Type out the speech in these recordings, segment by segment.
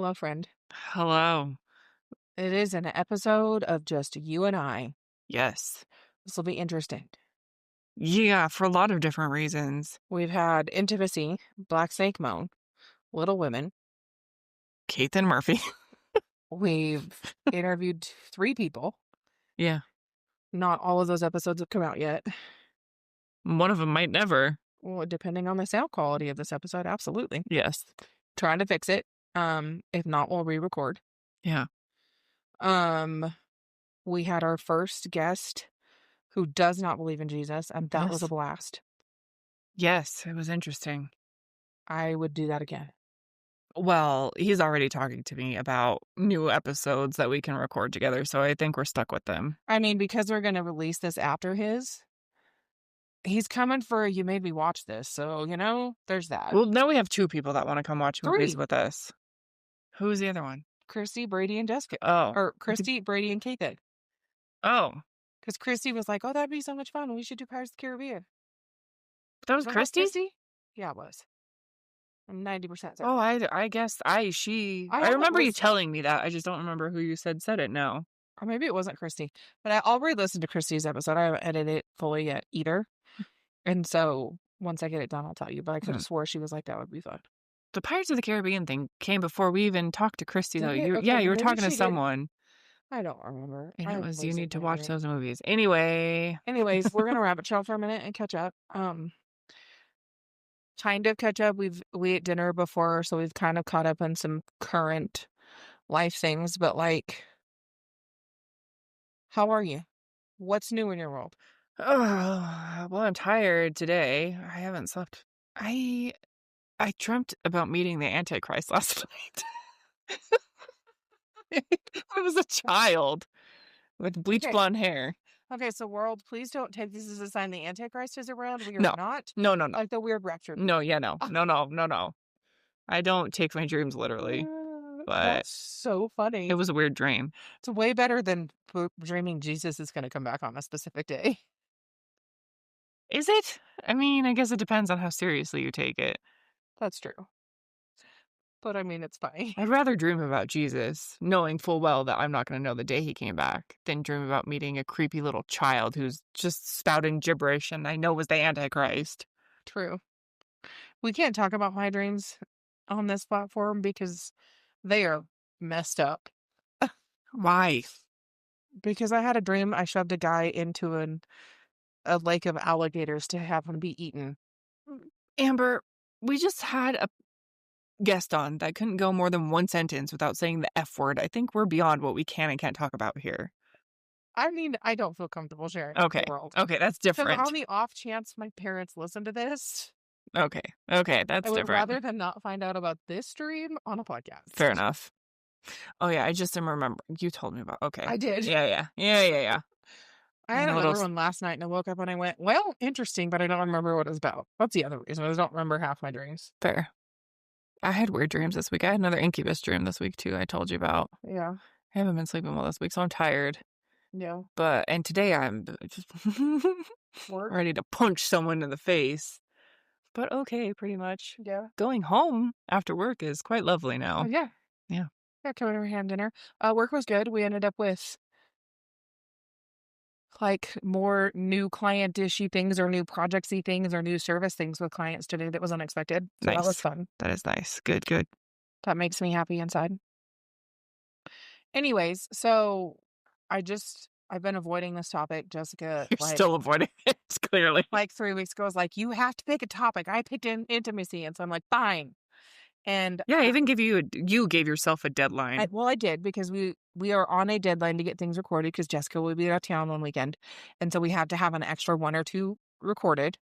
Hello, friend. Hello. It is an episode of just you and I. Yes. This will be interesting. Yeah, for a lot of different reasons. We've had intimacy, Black Snake Moan, Little Women. Keith and Murphy. We've interviewed 3 people. Yeah. Not all of those episodes have come out yet. One of them might never. Well, depending on the sound quality of this episode, absolutely. Yes. Trying to fix it. If not, we'll re-record. Yeah. We had our first guest who does not believe in Jesus, and that was a Yes. blast. Yes, it was interesting. I would do that again. Well, he's already talking to me about new episodes that we can record together, so I think we're stuck with them. I mean, because we're going to release this after he's coming for a You Made Me Watch This. So, there's that. Well, now we have 2 people that want to come watch movies 3. with us. Who's the other one? Christy, Brady, and Jessica. Oh. Or Christy, Brady, and Kate did. Oh. Because Christy was like, oh, that'd be so much fun. We should do Pirates of the Caribbean. That was Wasn't that Christy? Yeah, it was. I'm 90% certain. Oh, I guess I haven't remember you listened. telling me that. I just don't remember who you said it now. Or maybe it wasn't Christy. But I'll re-listen to Christy's episode. I haven't edited it fully yet either. And so once I get it done, I'll tell you. But I could have swore she was like, that would be fun. The Pirates of the Caribbean thing came before we even talked to Christy, though. Did it? Yeah, Okay, you were maybe talking to she did. someone. I don't remember. And it was, you losing need to my watch brain. those movies. Anyways, we're gonna rabbit trail for a minute and catch up. Kind of catch up. We ate dinner before, so we've kind of caught up on some current life things. But like, how are you? What's new in your world? well, I'm tired today. I haven't slept. I dreamt about meeting the Antichrist last night. I was a child with bleach blonde hair. Okay, so world, please don't take this as a sign the Antichrist is around. We are No. not. No. Like the weird rapture. No, yeah, no. No. I don't take my dreams literally. But that's so funny. It was a weird dream. It's way better than dreaming Jesus is going to come back on a specific day. Is it? I mean, I guess it depends on how seriously you take it. That's true. But I mean, it's funny. I'd rather dream about Jesus, knowing full well that I'm not going to know the day he came back, than dream about meeting a creepy little child who's just spouting gibberish and I know was the Antichrist. True. We can't talk about my dreams on this platform because they are messed up. Why? Because I had a dream I shoved a guy into a lake of alligators to have him be eaten. Amber, we just had a guest on that couldn't go more than 1 sentence without saying the F word. I think we're beyond what we can and can't talk about here. I mean, I don't feel comfortable sharing Okay. the world. Okay, that's different. On the off chance my parents listen to this. Okay, that's I would different. rather than not find out about this dream on a podcast. Fair enough. Oh yeah, I just am remembering. You told me about. Okay. I did. Yeah. I had another one last night and I woke up and I went, well, interesting, but I don't remember what it was about. That's the other reason. I don't remember half my dreams. Fair. I had weird dreams this week. I had another incubus dream this week too. I told you about. Yeah. I haven't been sleeping well this week, so I'm tired. Yeah. And today I'm just ready to punch someone in the face. But okay, pretty much. Yeah. Going home after work is quite lovely now. Oh, yeah. Yeah. Yeah, coming over ham dinner. Work was good. We ended up with like more new client-ishy things or new projects-y things or new service things with clients today that was unexpected. So Nice. that was fun. That is nice. Good. That makes me happy inside. Anyways, so I've been avoiding this topic, Jessica. You're still avoiding it, clearly. Like 3 weeks ago, I was like, you have to pick a topic. I picked intimacy. And so I'm like, fine. And yeah, I even you gave yourself a deadline. I did because we are on a deadline to get things recorded because Jessica will be out of town on weekend. And so we have to have an extra 1 or 2 recorded.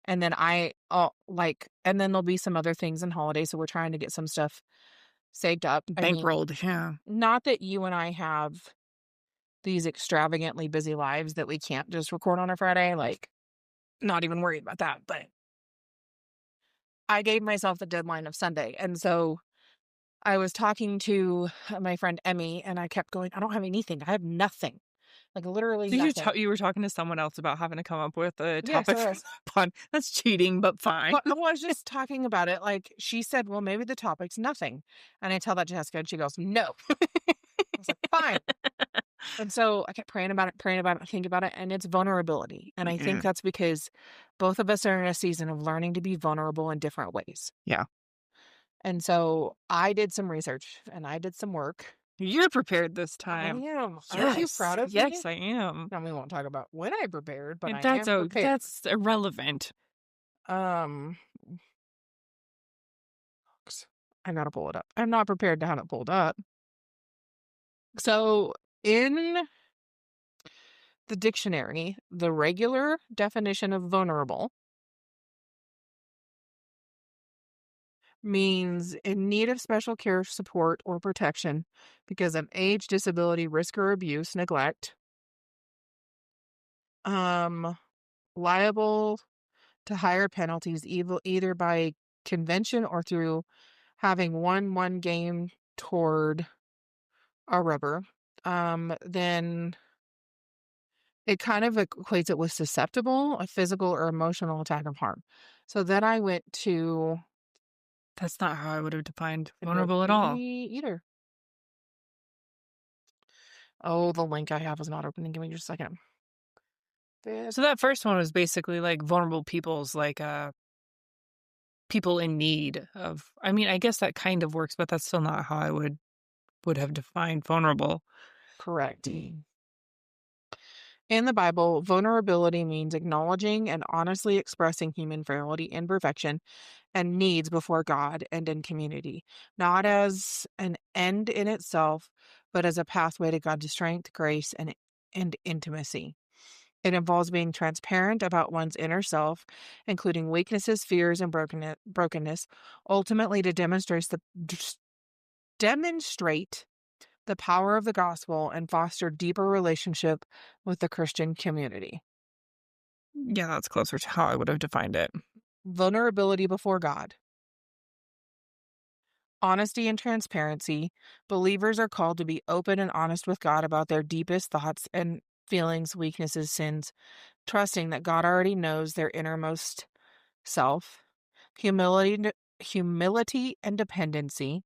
And then and then there'll be some other things in holidays. So we're trying to get some stuff saved up. Bankrolled, yeah. Not that you and I have these extravagantly busy lives that we can't just record on a Friday. Like, not even worried about that. But I gave myself the deadline of Sunday. And so I was talking to my friend Emmy and I kept going, I don't have anything. I have nothing. Like, literally Did nothing. you were talking to someone else about having to come up with a Yes, topic I for was. the pod? That's cheating, but fine. Well, I was just talking about it, like, she said, "Well, maybe the topic's nothing." And I tell that to Jessica, and she goes, "No." I was like, "Fine." And so I kept praying about it, thinking about it, and it's vulnerability. And I think Mm, that's because both of us are in a season of learning to be vulnerable in different ways. yeah. And so I did some research and I did some work. You're prepared this I time. am. Aren't you Yes. proud of me? Yes, I am. Now we won't talk about when I prepared, but And I am prepared. that's irrelevant. Um, I gotta pull it up. I'm not prepared to have it pulled up. So in the dictionary, the regular definition of vulnerable means in need of special care, support, or protection because of age, disability, risk, or abuse, neglect. Um, liable to higher penalties, either by convention or through having won one game toward a rubber. Then it kind of equates it with susceptible, a physical or emotional attack of harm. So then I went to, That's not how I would have defined nope, vulnerable at all. me either. Oh, the link I have is not opening. Give me just a second. So that first one was basically like vulnerable people's like people in need of, I mean, I guess that kind of works, but that's still not how I would have defined vulnerable. Correct. In the Bible, vulnerability means acknowledging and honestly expressing human frailty, imperfection, and needs before God and in community, not as an end in itself, but as a pathway to God's strength, grace, and intimacy. It involves being transparent about one's inner self, including weaknesses, fears, and brokenness, ultimately to demonstrate the power of the gospel and foster deeper relationship with the Christian community. Yeah, that's closer to how I would have defined it. Vulnerability before God. Honesty and transparency. Believers are called to be open and honest with God about their deepest thoughts and feelings, weaknesses, sins, trusting that God already knows their innermost self. Humility, humility and dependency.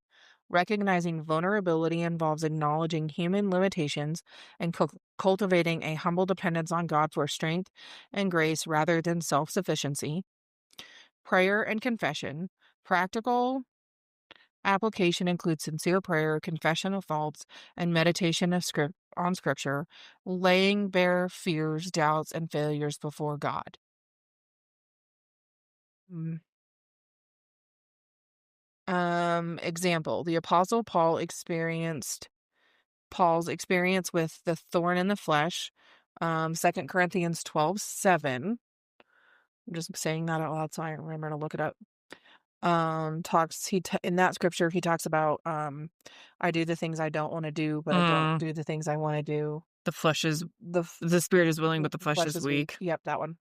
Recognizing vulnerability involves acknowledging human limitations and cultivating a humble dependence on God for strength and grace rather than self-sufficiency. Prayer and confession. Practical application includes sincere prayer, confession of faults, and meditation on scripture, laying bare fears, doubts, and failures before God. Mm. Example, the Apostle Paul's experience with the thorn in the flesh. 2 Corinthians 12:7. I'm just saying that out loud so I remember to look it up. In that scripture he talks about I do the things I don't want to do, but I don't Mm, do the things I want to do. the flesh is, The the spirit is willing, but the flesh flesh is is weak. weak. Yep, that one.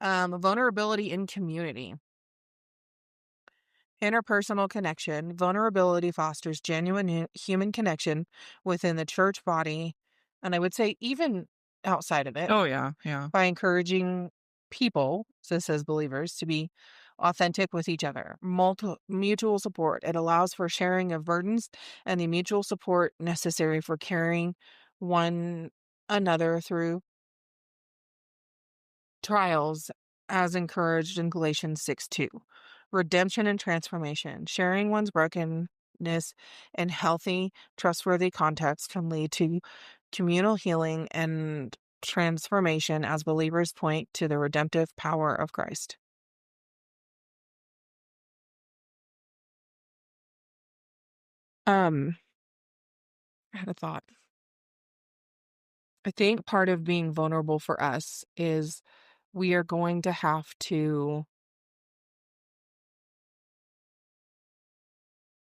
Vulnerability in community. Interpersonal connection. Vulnerability fosters genuine human connection within the church body, and I would say even outside of it, Oh, yeah, yeah. by encouraging people, so this says believers, to be authentic with each other. Mutual support. It allows for sharing of burdens and the mutual support necessary for carrying one another through trials, as encouraged in Galatians 6:2. Redemption and transformation. Sharing one's brokenness in healthy, trustworthy context can lead to communal healing and transformation as believers point to the redemptive power of Christ. Um, I had a thought. I think part of being vulnerable for us is we are going to have to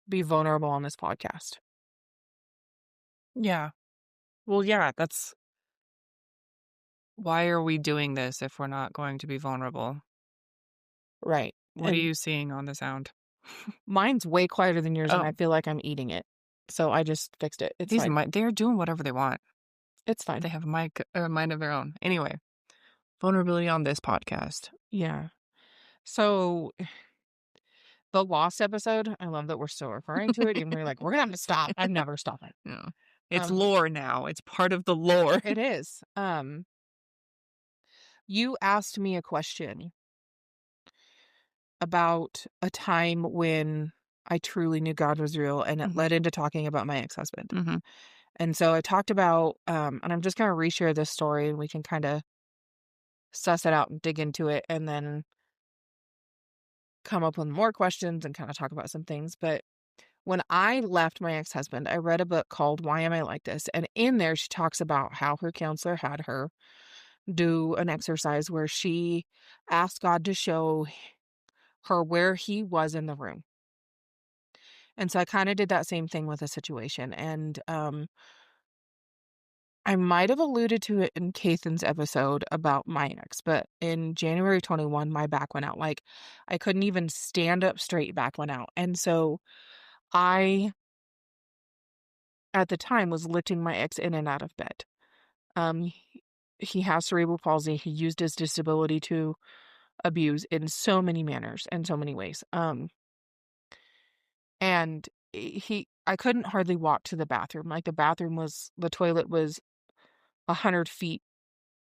be vulnerable on this podcast. Yeah. Well, yeah, that's why are we doing this if we're not going to be vulnerable? Right. What are And you seeing on the sound? mine's way quieter than yours, and I Oh, feel like I'm eating it. So I just fixed it. It's these are fine. they're doing whatever they want. It's fine. They have a mind of their own. Anyway, vulnerability on this podcast. Yeah. So the Lost episode, I love that we're still referring to it, even though you're like, we're gonna have to stop. I'm never stopping. Yeah. It's Um, lore now. It's part of the lore. it is. You asked me a question about a time when I truly knew God was real, and it Mhm. led into talking about my ex-husband. Mhm. And so I talked about, and I'm just gonna reshare this story, and we can kind of suss it out and dig into it, and then come up with more questions and kind of talk about some things. But when I left my ex-husband, I read a book called Why Am I Like This? And in there, she talks about how her counselor had her do an exercise where she asked God to show her where he was in the room. And so I kind of did that same thing with a situation. And I might have alluded to it in Kathan's episode about my ex, but in January 21, my back went out. Like I couldn't even stand up straight, back went out. And so I, at the time, was lifting my ex in and out of bed. He has cerebral palsy. He used his disability to abuse in so many manners and so many ways. And I couldn't hardly walk to the bathroom. Like the toilet was 100 feet,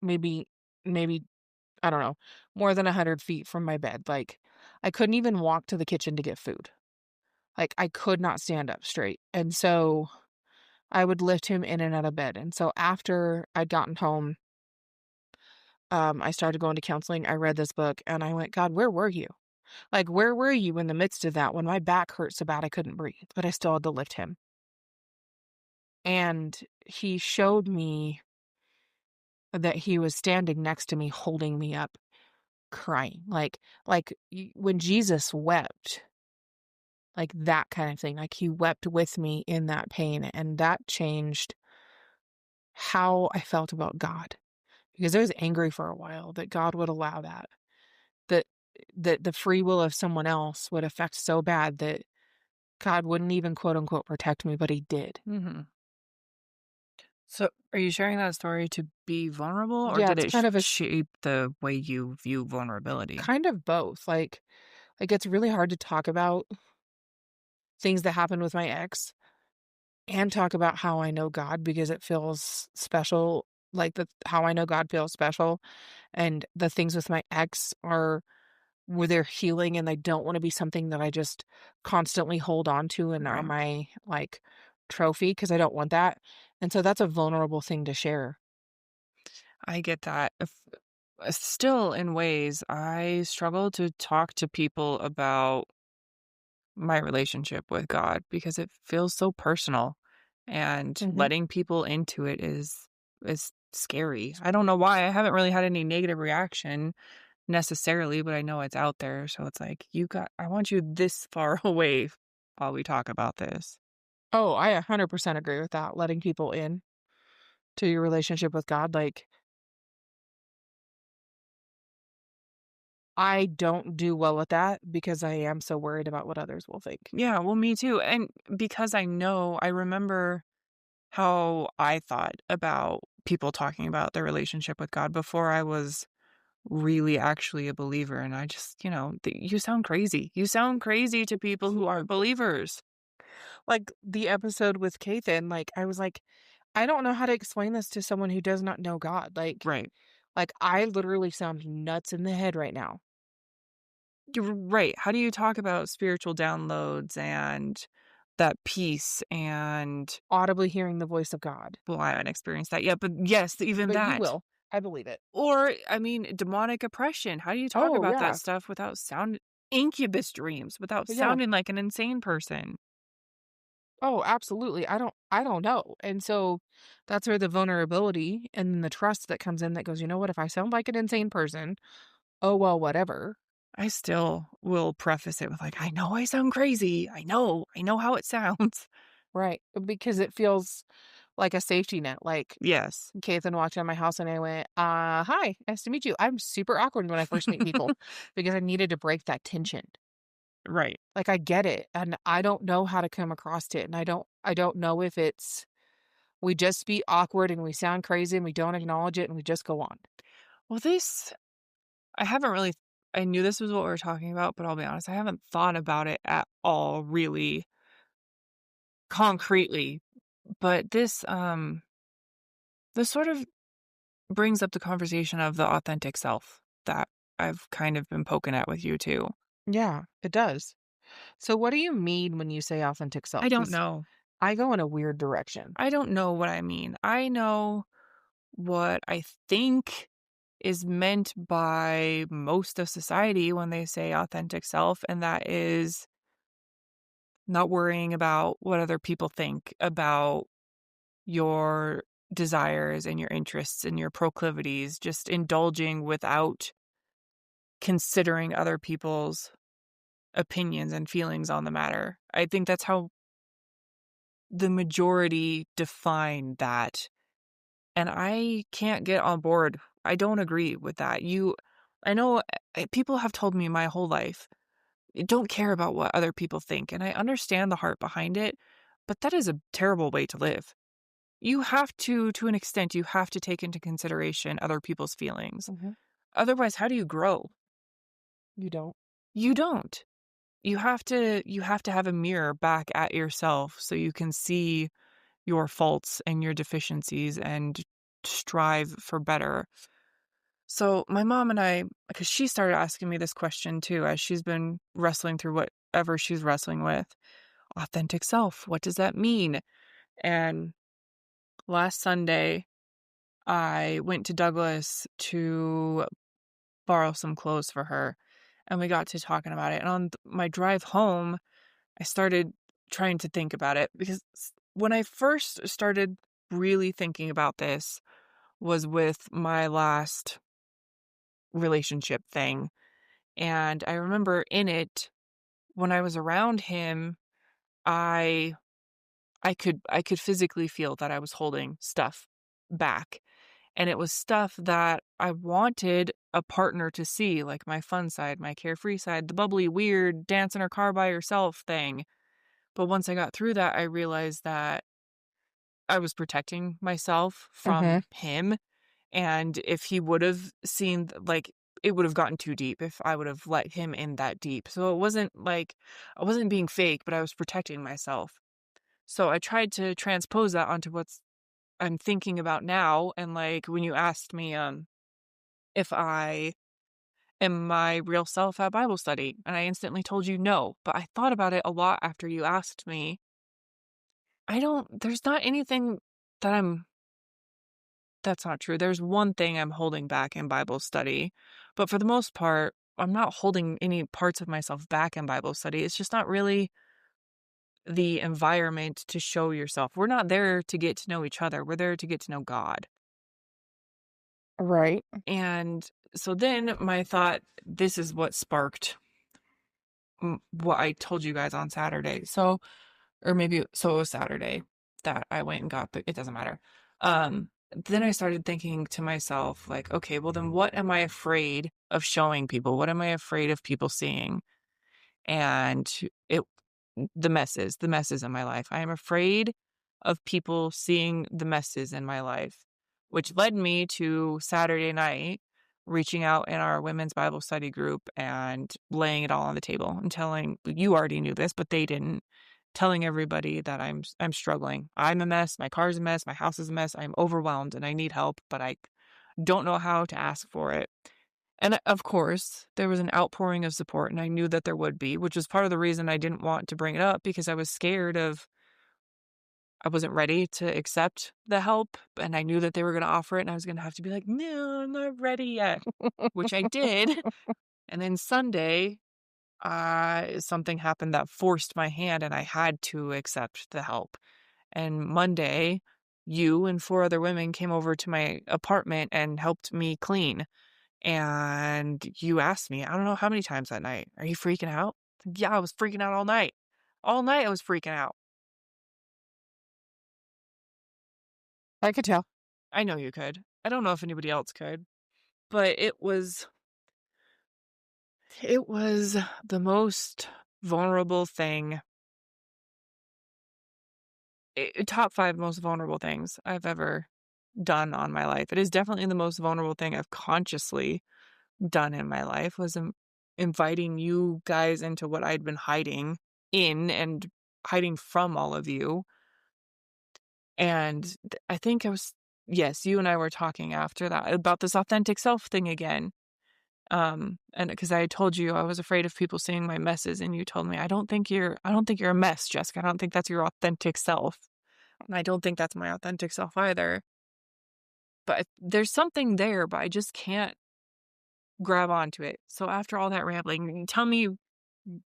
maybe I don't know, more than 100 feet from my bed. Like I couldn't even walk to the kitchen to get food. Like I could not stand up straight. And so I would lift him in and out of bed. And so after I'd gotten home, I started going to counseling. I read this book and I went, God, where were you? Like, where were you in the midst of that when my back hurt so bad I couldn't breathe, but I still had to lift him? And he showed me that he was standing next to me, holding me up, crying. When Jesus wept, like that kind of thing. Like he wept with me in that pain. And that changed how I felt about God. Because I was angry for a while that God would allow that. That the free will of someone else would affect so bad that God wouldn't even quote unquote protect me, but he did. Mhm. So, are you sharing that story to be vulnerable, or Yeah, did it's it kind of shape the way you view vulnerability? kind of both. Like it's really hard to talk about things that happened with my ex and talk about how I know God because it feels special. Like the how I know God feels special, and the things with my ex are where they're healing, and they don't want to be something that I just constantly hold on to and are Right. my like trophy because I don't want that. And so that's a vulnerable thing to share. I get that. Still, in ways, I struggle to talk to people about my relationship with God because it feels so personal, and Hmm. letting people into it is scary. I don't know why. I haven't really had any negative reaction necessarily, but I know it's out there. So it's like, I want you this far away while we talk about this. Oh, I 100% agree with that. Letting people in to your relationship with God. Like, I don't do well with that because I am so worried about what others will think. Yeah, well, me too. And because I remember how I thought about people talking about their relationship with God before I was really actually a believer. And I just, you sound crazy. You sound crazy to people who aren't believers. Like the episode with Kathan, like I was like, I don't know how to explain this to someone who does not know God. Right. Like I literally sound nuts in the head right now. You're right. How do you talk about spiritual downloads and that peace and, Audibly hearing the voice of God. well, I haven't experienced that yet, but yes, even But you that. will. I believe it. Or, I mean, demonic oppression. How do you talk Oh about that yeah. stuff without incubus dreams, without Yeah. sounding like an insane person? Oh, absolutely. I don't know. And so that's where the vulnerability and the trust that comes in that goes, you know what, if I sound like an insane person, oh well, whatever. I still will preface it with like, I know I sound crazy. I know how it sounds. Right. Because it feels like a safety net. Like Yes. Kathan walked in my house and I went, hi, nice to meet you. I'm super awkward when I first meet people because I needed to break that tension. Right. Like I get it. And I don't know how to come across it. And I don't know if it's We just be awkward and we sound crazy and we don't acknowledge it and we just go on. Well, this I haven't really I knew this was what we were talking about, but I'll be honest, I haven't thought about it at all really concretely. But this sort of brings up the conversation of the authentic self that I've kind of been poking at with you too. Yeah, it does. So what do you mean when you say authentic self? I don't Because know. I go in a weird direction. I don't know what I mean. I know what I think is meant by most of society when they say authentic self, and that is not worrying about what other people think about your desires and your interests and your proclivities, just indulging without considering other people's opinions and feelings on the matter. I think that's how the majority define that. And I can't get on board. I don't agree with that. I know people have told me my whole life, don't care about what other people think. And I understand the heart behind it, but that is a terrible way to live. You have to an extent, you have to take into consideration other people's feelings. Mhm. Otherwise, how do you grow? You don't. You don't. You have to have a mirror back at yourself so you can see your faults and your deficiencies and strive for better. So my mom and I, because she started asking me this question too, as she's been wrestling through whatever she's wrestling with. Authentic self, what does that mean? And last Sunday, I went to Douglas to borrow some clothes for her, and we got to talking about it. And on my drive home, I started trying to think about it because when I first started really thinking about this was with my last relationship thing. And I remember in it, when I was around him, I I could physically feel that I was holding stuff back. And it was stuff that I wanted a partner to see, like my fun side, my carefree side, the bubbly, weird, dance in her car by herself thing. But once I got through that, I realized that I was protecting myself Mhm. from him. And if he would have seen, like, it would have gotten too deep if I would have let him in that deep. So it wasn't like I wasn't being fake, but I was protecting myself. So I tried to transpose that onto what's I'm thinking about now. And like when you asked me if I am my real self at Bible study, and I instantly told you no, but I thought about it a lot after you asked me. There's not anything that that's not true. There's one thing I'm holding back in Bible study, but for the most part, I'm not holding any parts of myself back in Bible study. It's just not really the environment to show yourself. We're not there to get to know each other. We're there to get to know God. Right. And so then my thought, this is what sparked what I told you guys on Saturday. So, or maybe, so it was Saturday that I went and got the, it doesn't matter. Then I started thinking to myself, like, okay, well, then what am I afraid of showing people? What am I afraid of people seeing? And it the messes in my life. I am afraid of people seeing the messes in my life, which led me to Saturday night reaching out in our women's Bible study group and laying it all on the table and telling you already knew this, but they didn't. Telling everybody that I'm struggling. I'm a mess, my car's a mess, my house is a mess, I'm overwhelmed and I need help, but I don't know how to ask for it. And of course, there was an outpouring of support, and I knew that there would be, which was part of the reason I didn't want to bring it up because I was scared of I wasn't ready to accept the help, and I knew that they were going to offer it, and I was going to have to be like, no, I'm not ready yet, which I did. And then Sunday, something happened that forced my hand, and I had to accept the help. And Monday, you and four other women came over to my apartment and helped me clean. And you asked me, I don't know how many times that night, "Are you freaking out?" Yeah, I was freaking out all night. All night I was freaking out. I could tell. I know you could. I don't know if anybody else could, but it was the most vulnerable thing top 5 most vulnerable things I've ever done on my life. It is definitely the most vulnerable thing I've consciously done in my life was inviting you guys into what I'd been hiding in and hiding from all of you. And I think yes, you and I were talking after that about this authentic self thing again. And because I told you I was afraid of people seeing my messes, and you told me, I don't think you're a mess, Jessica. I don't think that's your authentic self. And I don't think that's my authentic self either. But there's something there, but I just can't grab onto it. So after all that rambling, tell me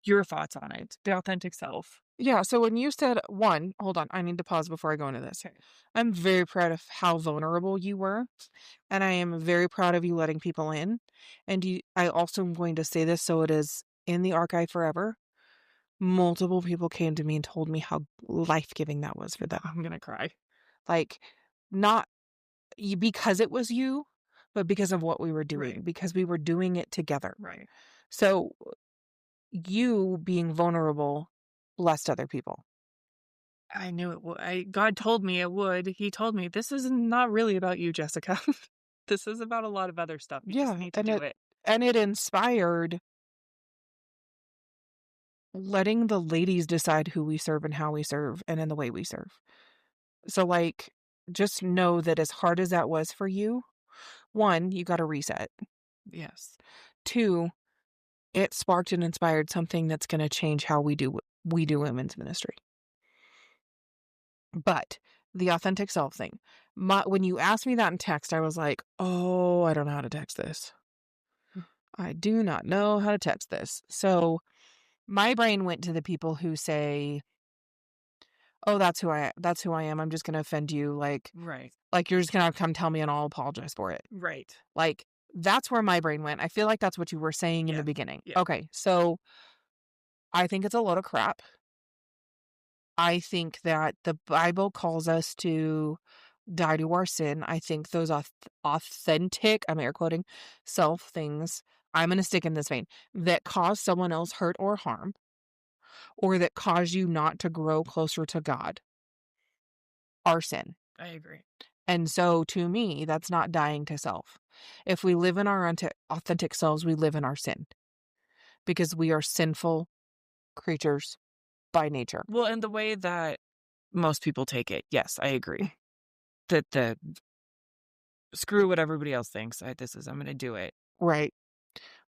your thoughts on it, the authentic self. Yeah, so when you said one, hold on, I need to pause before I go into this. Okay. I'm very proud of how vulnerable you were, and I am very proud of you letting people in. And I also am going to say this so it is in the archive forever. Multiple people came to me and told me how life-giving that was for them. I'm gonna cry. Like, not because it was you, but because of what we were doing, Right. because we were doing it together. Right. So you being vulnerable blessed other people. I knew it would. God told me it would. He told me, this is not really about you, Jessica. This is about a lot of other stuff. You just Yeah, need to do it. and it inspired letting the ladies decide who we serve and how we serve and in the way we serve. So, like, just know that as hard as that was for you, one, you got to reset. Yes. Two, it sparked and inspired something that's going to change how we do women's ministry. But the authentic self thing, when you asked me that in text, I was like, oh, I don't know how to text this. I do not know how to text this. So my brain went to the people who say, "Oh, that's who I am. I'm just going to offend you Right. like you're just going to come tell me and I'll apologize for it." Right. Like that's where my brain went. I feel like that's what you were saying in the Yes. beginning. Yeah. Okay. So I think it's a load of crap. I think that the Bible calls us to die to our sin. I think those authentic, I'm air quoting, self things, I'm going to stick in this vein, that cause someone else hurt or harm, or that cause you not to grow closer to God, are sin. I agree. And so to me, that's not dying to self. If we live in our authentic selves, we live in our sin because we are sinful creatures by nature. Well, and the way that most people take it, yes, I agree. That the screw what everybody else thinks. I'm going to do it. Right.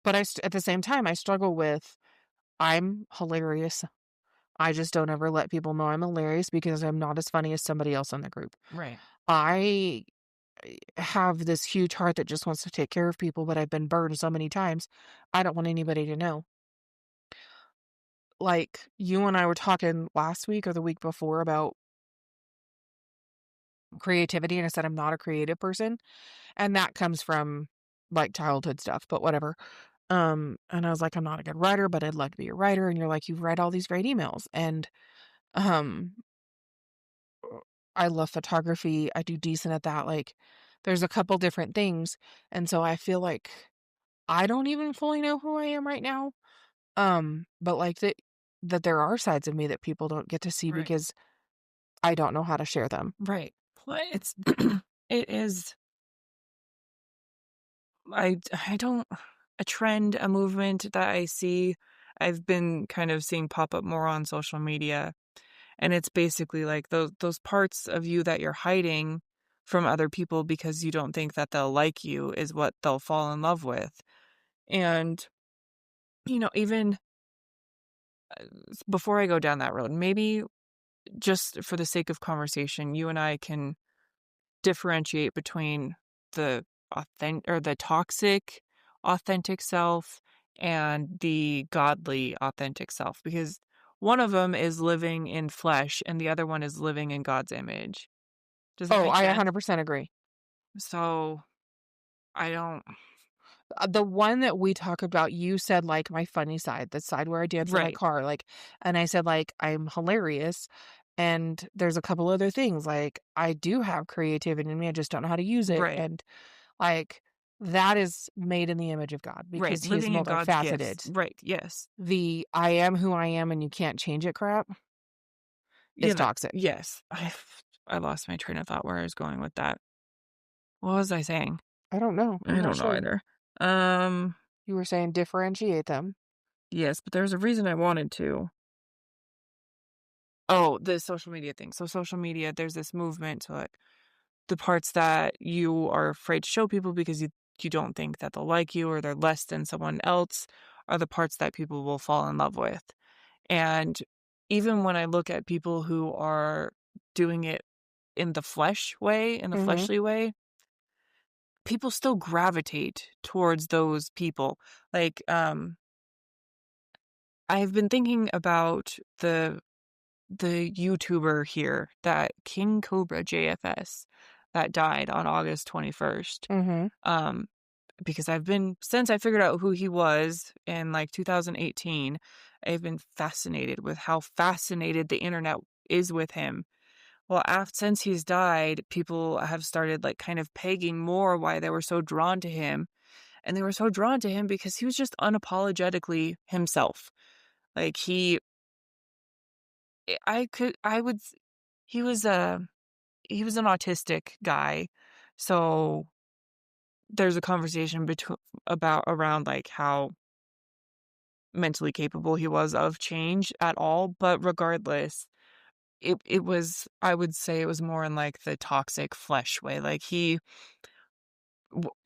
But at the same time, I struggle with I'm hilarious. I just don't ever let people know I'm hilarious because I'm not as funny as somebody else in the group. Right. I have this huge heart that just wants to take care of people, but I've been burned so many times. I don't want anybody to know. Like you and I were talking last week or the week before about creativity, and I said I'm not a creative person, and that comes from like childhood stuff, but whatever. And I was like, I'm not a good writer, but I'd like to be a writer. And you're like, you've read all these great emails. And um I love photography. I do decent at that. Like there's a couple different things. And so I feel like I don't even fully know who I am right now. But like that there are sides of me that people don't get to see Right. because I don't know how to share them. Right. Well, it is, I don't, a trend, a movement that I see, I've been kind of seeing pop up more on social media. And it's basically like those parts of you that you're hiding from other people because you don't think that they'll like you is what they'll fall in love with. And, even before I go down that road, maybe just for the sake of conversation, you and I can differentiate between the the toxic authentic self and the godly authentic self, because one of them is living in flesh and the other one is living in God's image. Does that Oh, make I sense? 100% agree. So I don't. The one that we talk about, you said like my funny side, the side where I dance in my Right. car, like, and I said like I'm hilarious. And there's a couple other things like I do have creativity in me, I just don't know how to use it. Right. And like that is made in the image of God Right. because He is Living in God's gifts. multifaceted. Right. Yes. The I am who I am and you can't change it crap. is toxic. Yes. I lost my train of thought where I was going with that. What was I saying? I don't know. I'm I not don't know sure. either. You were saying differentiate them. Yes, but there's a reason I wanted to. Oh, the social media thing. So social media, there's this movement to, like, the parts that you are afraid to show people because you don't think that they'll like you or they're less than someone else are the parts that people will fall in love with. And even when I look at people who are doing it in the flesh way, in the Mhm. fleshly way, people still gravitate towards those people. Like, I've been thinking about the YouTuber here, that 𝓿𝒾𝓵 𝑗fs that died on August 21st. Mhm. Um, because since I figured out who he was in like 2018, I've been fascinated with how fascinated the internet is with him. Well, since he's died, people have started like kind of pegging more why they were so drawn to him. And they were so drawn to him because he was just unapologetically himself. Like I would, he was he was an autistic guy. So there's a conversation around like how mentally capable he was of change at all, but regardless, it was, I would say it was more in like the toxic flesh way. Like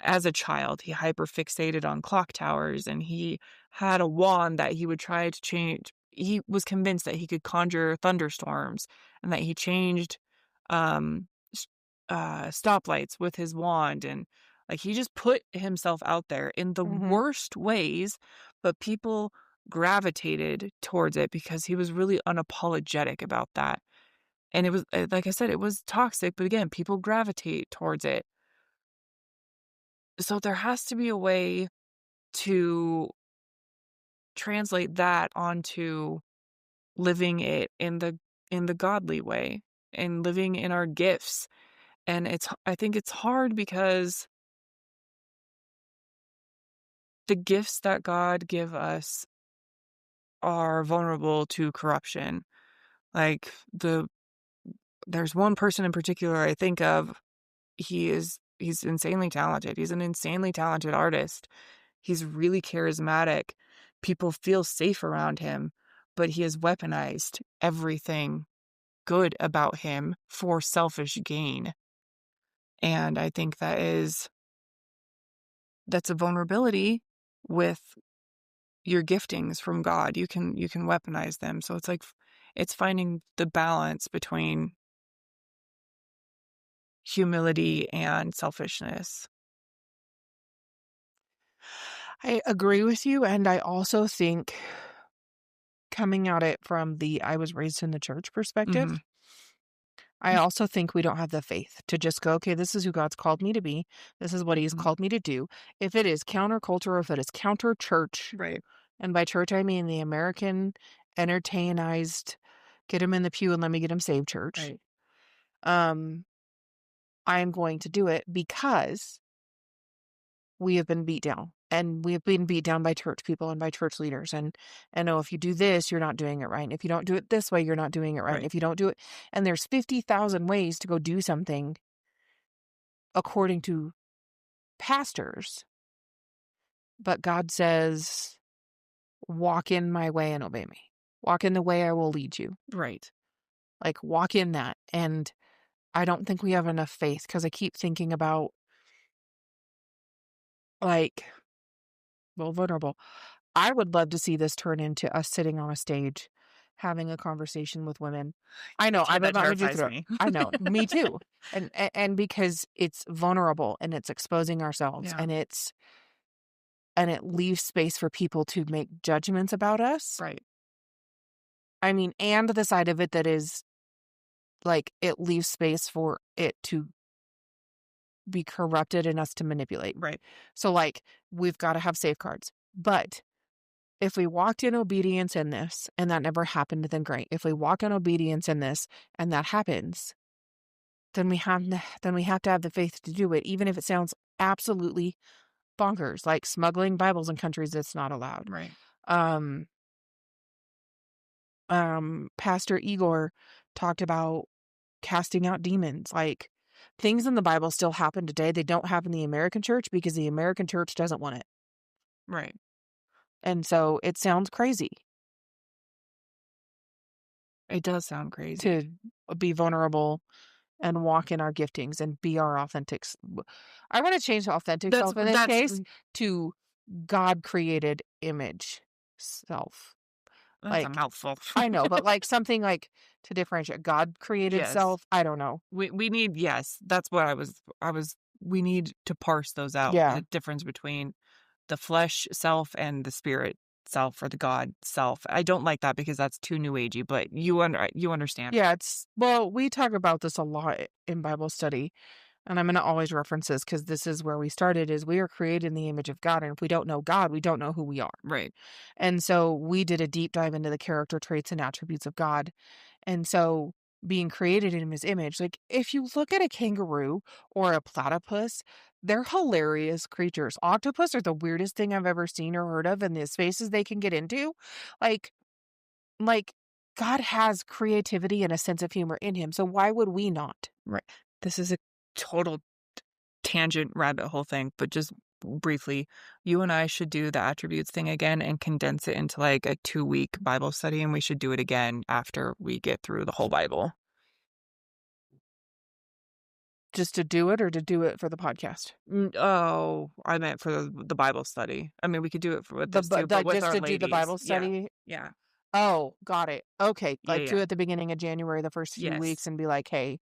as a child, he hyperfixated on clock towers and he had a wand that he would try to change. He was convinced that he could conjure thunderstorms and that he changed um stoplights with his wand, and like he just put himself out there in the Mhm. worst ways, but people gravitated towards it because he was really unapologetic about that. And it was like I said, it was toxic, but again, people gravitate towards it. So there has to be a way to translate that onto living it in the godly way and living in our gifts. And I think it's hard because the gifts that God give us are vulnerable to corruption. Like there's one person in particular I think of. He's insanely talented. He's an insanely talented artist. He's really charismatic. People feel safe around him, but he has weaponized everything good about him for selfish gain. And I think that's a vulnerability with your giftings from God. You can weaponize them. So it's like it's finding the balance between humility and selfishness. I agree with you, and I also think coming at it from the I was raised in the church perspective, Mhm. I also think we don't have the faith to just go, okay, this is who God's called me to be. This is what he's Mhm. called me to do. If it is counterculture, or if it is counter church, Right. and by church I mean the American entertainized, get him in the pew and let me get him saved church. Right. Um, I am going to do it because we have been beat down. And we've been beat down by church people and by church leaders. And oh, if you do this, you're not doing it right. And if you don't do it this way, you're not doing it right. And Right. if you don't do it, and there's 50,000 ways to go do something according to pastors. But God says, walk in my way and obey me. Walk in the way I will lead you. Right. Like, walk in that. And I don't think we have enough faith because I keep thinking about, like, well, vulnerable. I would love to see this turn into us sitting on a stage having a conversation with women. I know, Yeah, I'm that about midway terrifies through. me. I know, me too. And because it's vulnerable and it's exposing ourselves Yeah. and it leaves space for people to make judgments about us. Right. I mean, and the side of it that is like it leaves space for it to be corrupted and us to manipulate. Right. So like we've got to have safeguards. But if we walked in obedience in this and that never happened, then great. If we walk in obedience in this and that happens, then we have to have the faith to do it, even if it sounds absolutely bonkers, like smuggling Bibles in countries that's not allowed. Right. Pastor Igor talked about casting out demons. Like, things in the Bible still happen today. They don't happen in the American church because the American church doesn't want it. Right. And so it sounds crazy It does sound crazy. to be vulnerable and walk in our giftings and be our authentic. I want to change authentic self in this case to God created image self. That's a Like, mouthful. I know, but like something like to differentiate God created Yes. self. I don't know. We need, yes, that's what we need to parse those out. Yeah. The difference between the flesh self and the spirit self, or the God self. I don't like that because that's too new agey, but you understand. Yeah, well, we talk about this a lot in Bible study, and I'm going to always reference this because this is where we started, is we are created in the image of God, and if we don't know God, we don't know who we are. Right. And so we did a deep dive into the character traits and attributes of God. And so being created in his image, like if you look at a kangaroo or a platypus, they're hilarious creatures. Octopus are the weirdest thing I've ever seen or heard of, and the spaces they can get into. Like God has creativity and a sense of humor in him. So why would we not? Right. This is a total tangent rabbit hole thing, but just briefly, you and I should do the attributes thing again and condense it into like a 2-week Bible study, and we should do it again after we get through the whole Bible. Just to do it or to do it for the podcast? Oh, I meant for the Bible study. I mean, we could do it for this too, but with Just our to do the ladies. Bible study? Yeah. Oh, got it. Okay. Yeah, Like yeah. do it at the beginning of January, the first few Yes. weeks, and be like, hey,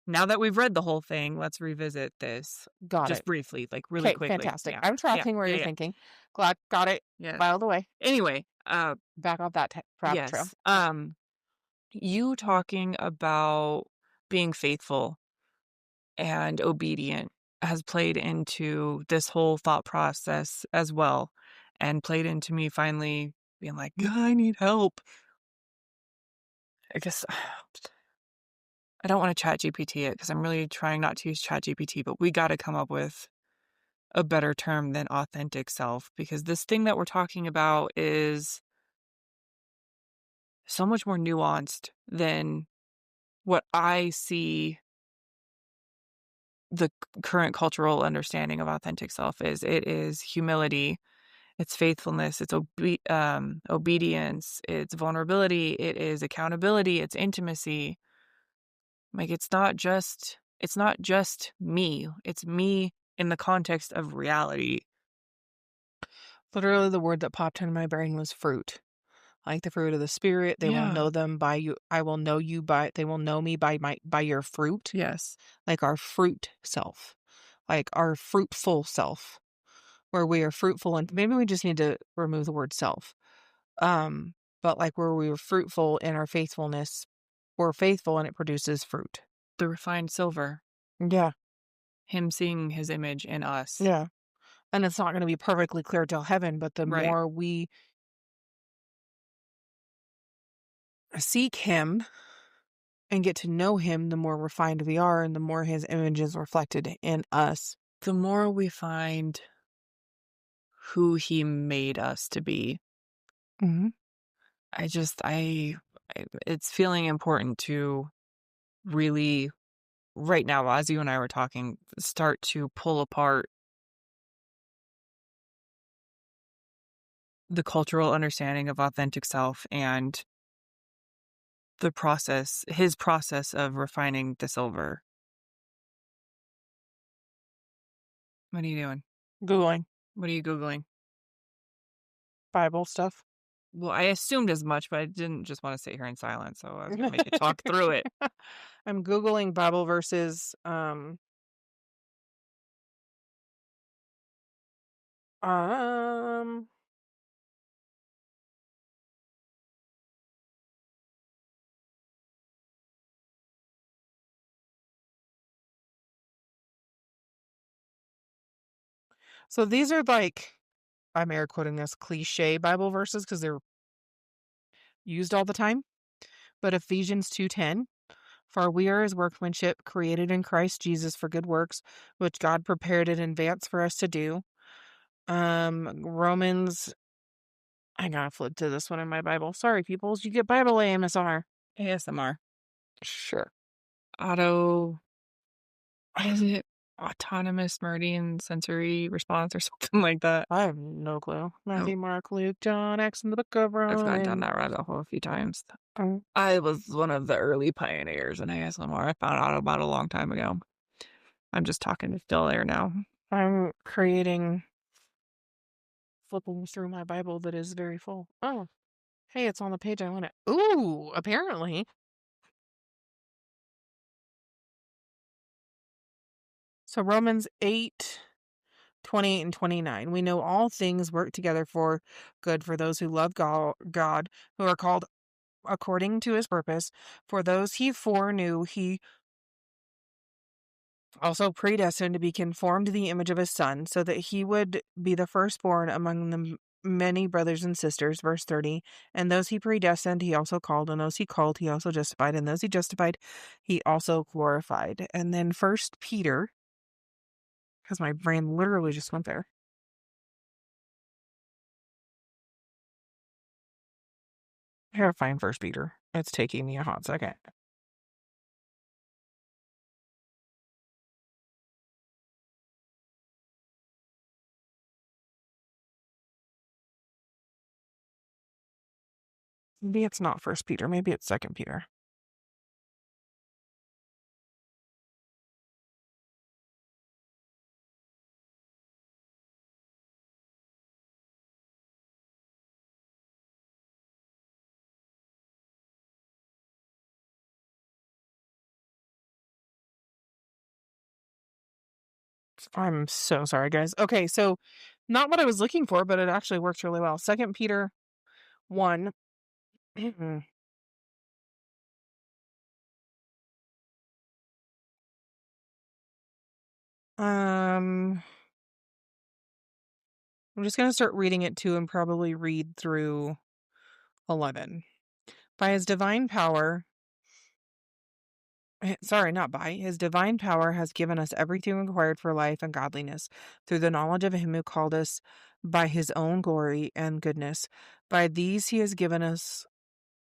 Now that we've read the whole thing, let's revisit this got just it. briefly, like really Okay, quickly. fantastic. Yeah. I'm Yeah. tracking where Yeah. you're Yeah. thinking. Glad, got it. Yeah. Filed away. Anyway, Back off that trail. yes. You talking about being faithful and obedient has played into this whole thought process as well, and played into me finally being like, I need help. I guess I don't want to chat GPT it because I'm really trying not to use chat GPT, but we got to come up with a better term than authentic self, because this thing that we're talking about is so much more nuanced than what I see the current cultural understanding of authentic self is. It is humility, it's faithfulness, it's obedience, it's vulnerability, it is accountability, it's intimacy. Like it's not just me. It's me in the context of reality. Literally, the word that popped into my brain was fruit. Like the fruit of the spirit. They will know them by you. I will know you by, they will know me by your fruit. Yes. Like our fruit self, like our fruitful self, where we are fruitful. And maybe we just need to remove the word self. But like where we are fruitful in our faithfulness, we're faithful and it produces fruit. The refined silver. Yeah. Him seeing his image in us. Yeah. And it's not going to be perfectly clear till heaven, but the Right. more we seek him and get to know him, the more refined we are and the more his image is reflected in us. The more we find who he made us to be. Mm-hmm. It's feeling important to really, right now, as you and I were talking, start to pull apart the cultural understanding of authentic self and his process of refining the silver. What are you doing? Googling What are you Googling? Bible stuff. Well, I assumed as much, but I didn't just want to sit here in silence, so I was going to make you talk through it. I'm Googling Bible verses. So these are like, I'm air quoting this, cliche Bible verses because they're used all the time. But Ephesians 2:10, for we are his workmanship, created in Christ Jesus for good works, which God prepared in advance for us to do. Romans, I gotta flip to this one in my Bible. Sorry, peoples, you get Bible AMSR. ASMR. Sure. Auto, what is it? Autonomous meridian sensory response or something like that. I have no clue. Oh, Matthew, Mark, Luke, John, Acts in the Book of I've gone down Romans. that rabbit hole a few times. I'm, I was one of the early pioneers in ASMR. I found out about it a long time ago. I'm just talking to still there now. I'm flipping through my Bible that is very full. Oh, hey, it's on the page I want it. Ooh, apparently. So Romans 8:28 and 29. We know all things work together for good for those who love God, who are called according to his purpose. For those he foreknew, he also predestined to be conformed to the image of his son, so that he would be the firstborn among the many brothers and sisters. Verse 30. And those he predestined, he also called, and those he called, he also justified, and those he justified, he also glorified. And then First Peter, because my brain literally just went there. I gotta find First Peter. It's taking me a hot second. Maybe it's not First Peter. Maybe it's Second Peter. I'm so sorry, guys. Okay, so not what I was looking for, but it actually works really well. Second Peter 1. I'm just gonna start reading it too and probably read through 11. By his divine power, sorry, not by his divine power has given us everything required for life and godliness through the knowledge of him who called us by his own glory and goodness. By these he has given us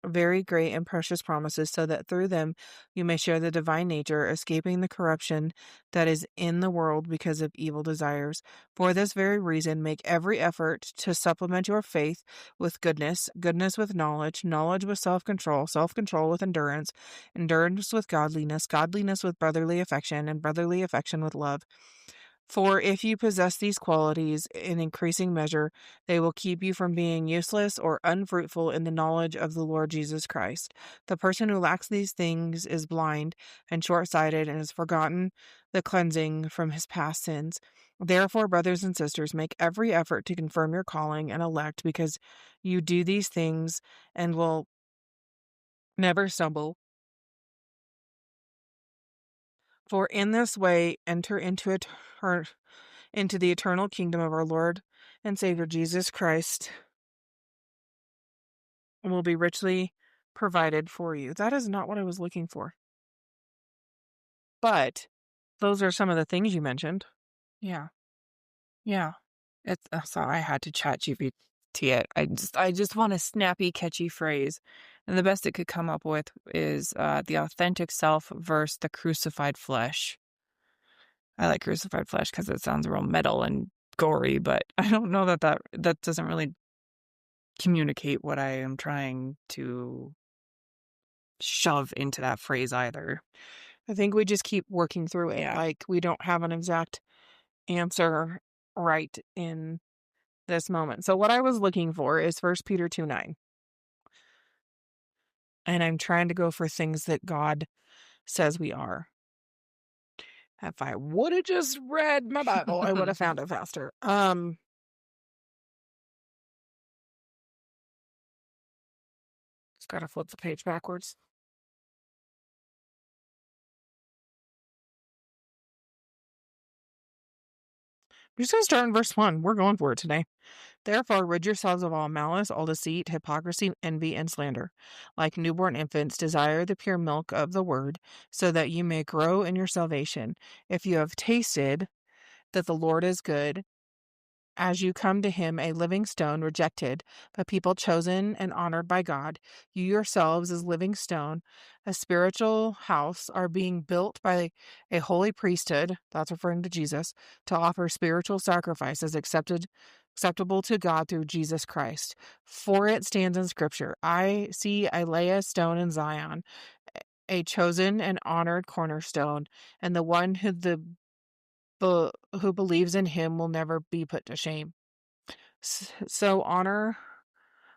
very great and precious promises, so that through them you may share the divine nature, escaping the corruption that is in the world because of evil desires. For this very reason, make every effort to supplement your faith with goodness, goodness with knowledge, knowledge with self-control, self-control with endurance, endurance with godliness, godliness with brotherly affection, and brotherly affection with love. For if you possess these qualities in increasing measure, they will keep you from being useless or unfruitful in the knowledge of the Lord Jesus Christ. The person who lacks these things is blind and short-sighted and has forgotten the cleansing from his past sins. Therefore, brothers and sisters, make every effort to confirm your calling and elect, because you do these things and will never stumble. For in this way enter into the eternal kingdom of our Lord and Savior Jesus Christ will be richly provided for you. That is not what I was looking for. But those are some of the things you mentioned. Yeah. Yeah. It's so I had to chat GPT it. I just want a snappy, catchy phrase. And the best it could come up with is the authentic self versus the crucified flesh. I like crucified flesh because it sounds real metal and gory, but I don't know that doesn't really communicate what I am trying to shove into that phrase either. I think we just keep working through it. Yeah. Like, we don't have an exact answer right in this moment. So what I was looking for is 1 Peter 2:9. And I'm trying to go for things that God says we are. If I would have just read my Bible, I would have found it faster. Just gotta flip the page backwards. I'm just gonna start in verse 1. We're going for it today. Therefore, rid yourselves of all malice, all deceit, hypocrisy, envy, and slander. Like newborn infants, desire the pure milk of the word, so that you may grow in your salvation. If you have tasted that the Lord is good, as you come to him, a living stone rejected, but people chosen and honored by God, you yourselves, as living stone, a spiritual house, are being built by a holy priesthood, that's referring to Jesus, to offer spiritual sacrifices acceptable to God through Jesus Christ. For it stands in Scripture, I lay a stone in Zion, a chosen and honored cornerstone, and the one who believes in him will never be put to shame. So honor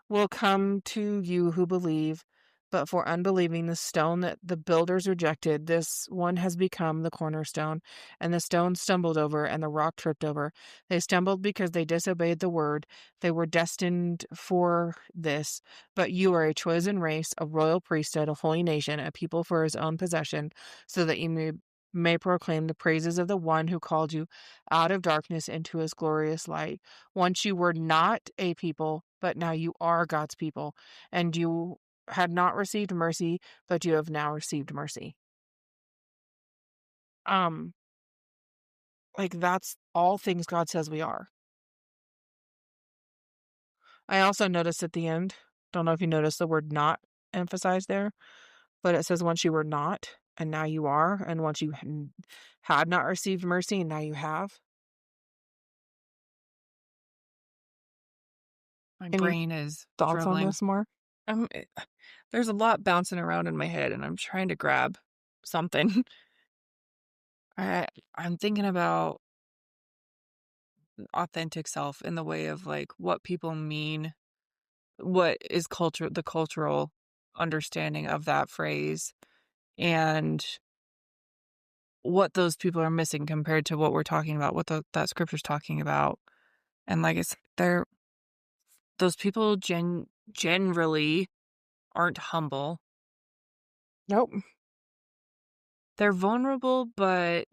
will come to you who believe, but for unbelieving, the stone that the builders rejected, this one has become the cornerstone, and the stone stumbled over, and the rock tripped over. They stumbled because they disobeyed the word. They were destined for this. But you are a chosen race, a royal priesthood, a holy nation, a people for his own possession, so that you may proclaim the praises of the one who called you out of darkness into his glorious light. Once you were not a people, but now you are God's people, and you had not received mercy, but you have now received mercy. Um, like that's all things God says we are. I also noticed at the end, don't know if you noticed the word not emphasized there, but it says once you were not, and now you are, and once you had not received mercy, and now you have. My Any brain is thoughts on drilling. this more? There's a lot bouncing around in my head, and I'm trying to grab something. I I'm thinking about authentic self in the way of, like, what people mean, what is the cultural understanding of that phrase, and what those people are missing compared to what we're talking about, what that scripture's talking about. And, like, they're those people generally aren't humble. Nope. They're vulnerable, but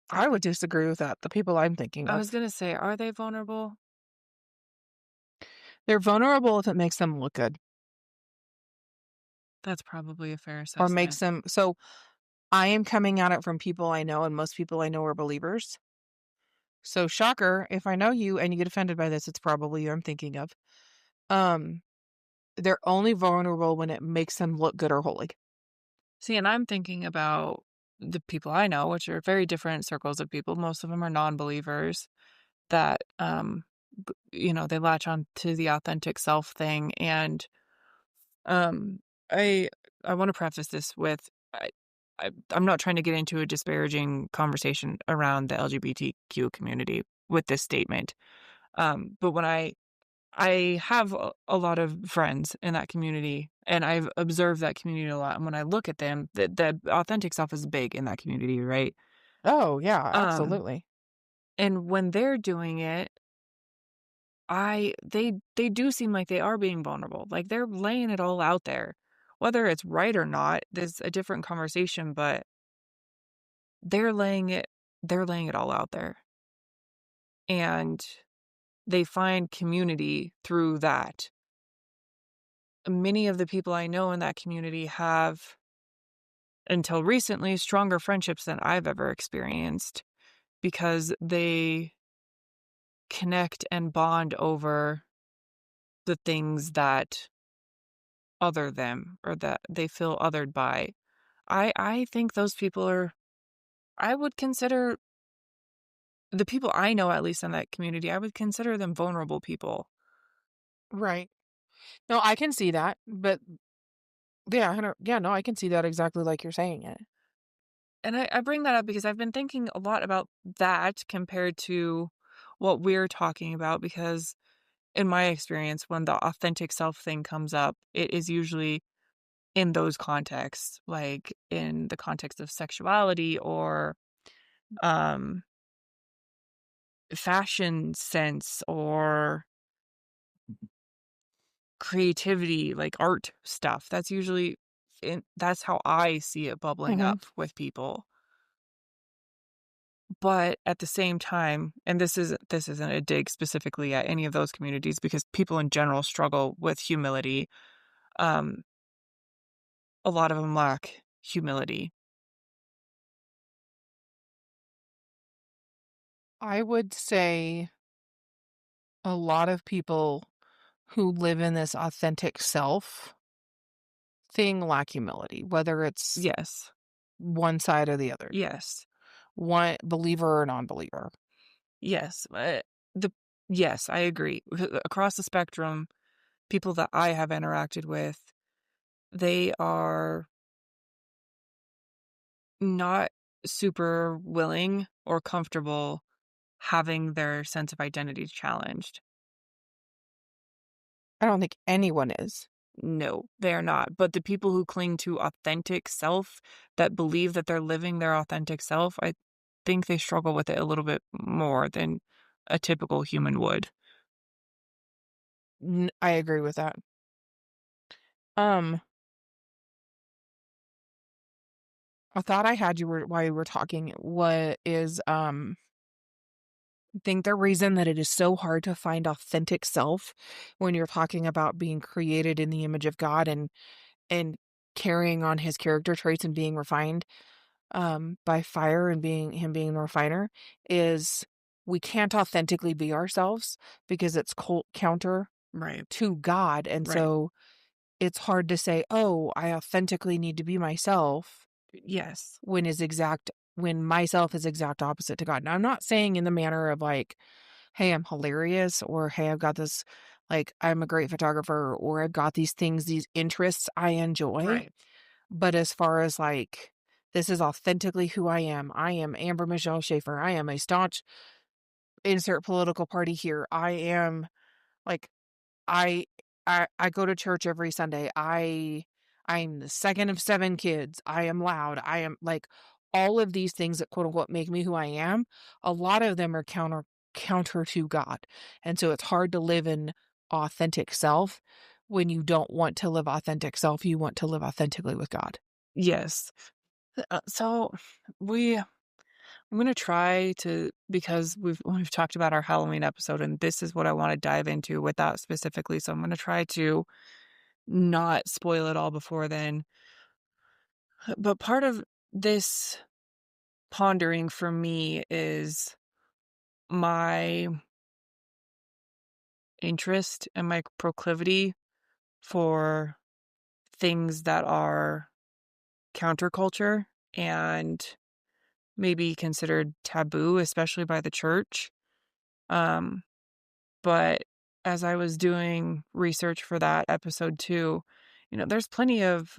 I would disagree with that. The people I'm thinking I of. was gonna say, are they vulnerable? They're vulnerable if it makes them look good That's probably a fair or makes assessment. them so I am coming at it from people I know, and most people I know are believers. So shocker, if I know you and you get offended by this, it's probably you I'm thinking of. Um, they're only vulnerable when it makes them look good or holy. See, and I'm thinking about the people I know, which are very different circles of people. Most of them are non-believers that, they latch on to the authentic self thing. And um, I I want to preface this with I'm not trying to get into a disparaging conversation around the LGBTQ community with this statement. But I have a lot of friends in that community, and I've observed that community a lot, and when I look at them, the authentic self is big in that community, right? Oh, yeah, Um, absolutely. and when they're doing it, they do seem like they are being vulnerable, like, they're laying it all out there. Whether it's right or not, there's a different conversation, but they're laying it they're laying it all out there, and they find community through that. Many of the people I know in that community have, until recently, stronger friendships than I've ever experienced because they connect and bond over the things that other them or that they feel othered by. I think those people are I would consider the people I know, at least in that community, I would consider them vulnerable people. Right. No, I can see that, but yeah, yeah, no, I can see that exactly like you're saying it. And I bring that up because I've been thinking a lot about that compared to what we're talking about because in my experience, when the authentic self thing comes up, it is usually in those contexts, like in the context of sexuality or um, fashion sense or creativity, like art stuff. That's how I see it bubbling Mhm. up with people. But at the same time, and this isn't a dig specifically at any of those communities because people in general struggle with humility. Um, a lot of them lack humility. I would say a lot of people who live in this authentic self thing lack humility, whether it's Yes. one side or the other, Yes. one believer or non-believer. Yes. The yes, I agree. Across the spectrum, people that I have interacted with, they are not super willing or comfortable having their sense of identity challenged. I don't think anyone is. No, they are not. But the people who cling to authentic self, that believe that they're living their authentic self, I think they struggle with it a little bit more than a typical human would. I agree with that. Um, a thought I had you were while you were talking what is I think the reason that it is so hard to find authentic self when you're talking about being created in the image of God and carrying on his character traits and being refined by fire and being the refiner is we can't authentically be ourselves because it's counter Right. to God. And Right. so it's hard to say, oh, I authentically need to be myself Yes. when myself is exact opposite to God. Now I'm not saying in the manner of like, hey, I'm hilarious, or hey, I've got this, like, I'm a great photographer, or I've got these things, these interests I enjoy. Right. But as far as like, this is authentically who I am. I am Amber Michelle Schaefer. I am a staunch insert political party here. I am like, I I go to church every Sunday. I'm the second of 7 kids. I am loud. I am like all of these things that quote unquote make me who I am. A lot of them are counter to God. And so it's hard to live in authentic self when you don't want to live authentic self. You want to live authentically with God. Yes. So we I'm gonna try to, because we've talked about our Halloween episode, and this is what I want to dive into with that specifically. So I'm gonna try to not spoil it all before then. But part of this pondering for me is my interest and my proclivity for things that are counterculture and maybe considered taboo, especially by the church. Um, but as I was doing research for that episode too, there's plenty of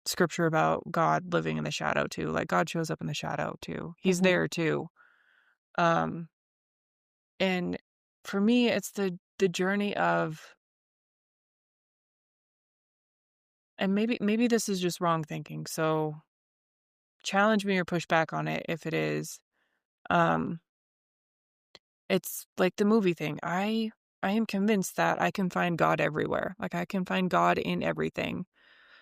scripture about God living in the shadow too. Like God shows up in the shadow too. He's Mhm. there too. Um, and for me, it's the journey of, and maybe this is just wrong thinking. So challenge me or push back on it if it is. Um, it's like the movie thing. I am convinced that I can find God everywhere. Like I can find God in everything.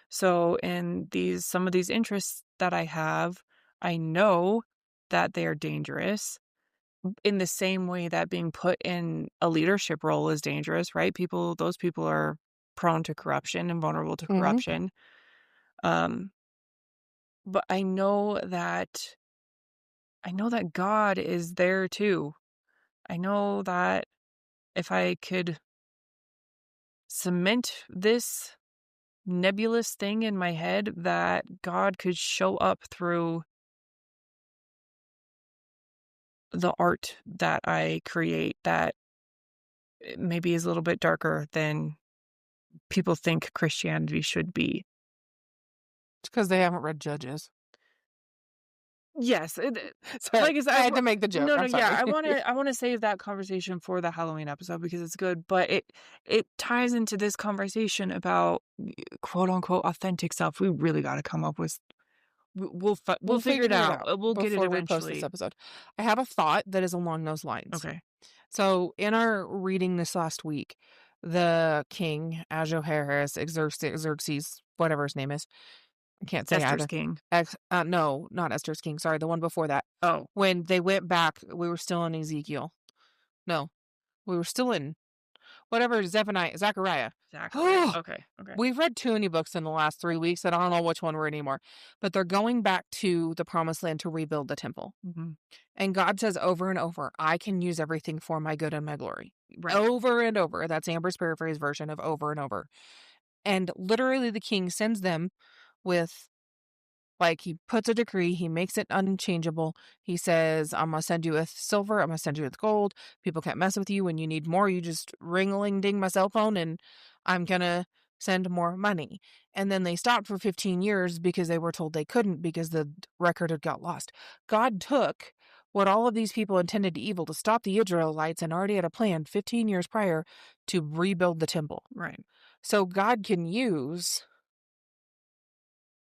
So in these some of these interests that I have, I know that they are dangerous in the same way that being put in a leadership role is dangerous, right? Those people are prone to corruption and vulnerable to Mhm. corruption. Um, but I know that God is there too. I know that if I could cement this nebulous thing in my head, that God could show up through the art that I create, that maybe is a little bit darker than people think Christianity should be. It's because they haven't read Judges. Yes, Sorry, like I said, I had to make the joke. no, I'm yeah, sorry. I wanna save that conversation for the Halloween episode because it's good, but it ties into this conversation about quote unquote authentic self. We really got to come up with. We'll We'll figure it figure it out. out We'll get it before we post this eventually. episode. I have a thought that is along those lines. Okay. So, in our reading this last week, the king, Xerxes, whatever his name is, I can't say Esther's either. king. No, not Esther's king. Sorry, the one before that. Oh, When they went back, we were still in Ezekiel. No, we were still in. whatever, Zechariah. Zachariah. Okay. We've read too many books in the last 3 weeks, and I don't know which one we're anymore. But they're going back to the Promised Land to rebuild the temple. Mm-hmm. And God says over and over, I can use everything for my good and my glory. Right. Over and over. That's Amber's paraphrase version of over and over. And literally the king sends them with, like, he puts a decree, he makes it unchangeable. He says, I'm going to send you with silver, I'm going to send you with gold. People can't mess with you. When you need more, you just ring-a-ling-ding my cell phone, and I'm going to send more money. And then they stopped for 15 years because they were told they couldn't because the record had got lost. God took what all of these people intended to evil to stop the Israelites and already had a plan 15 years prior to rebuild the temple. Right. So God can use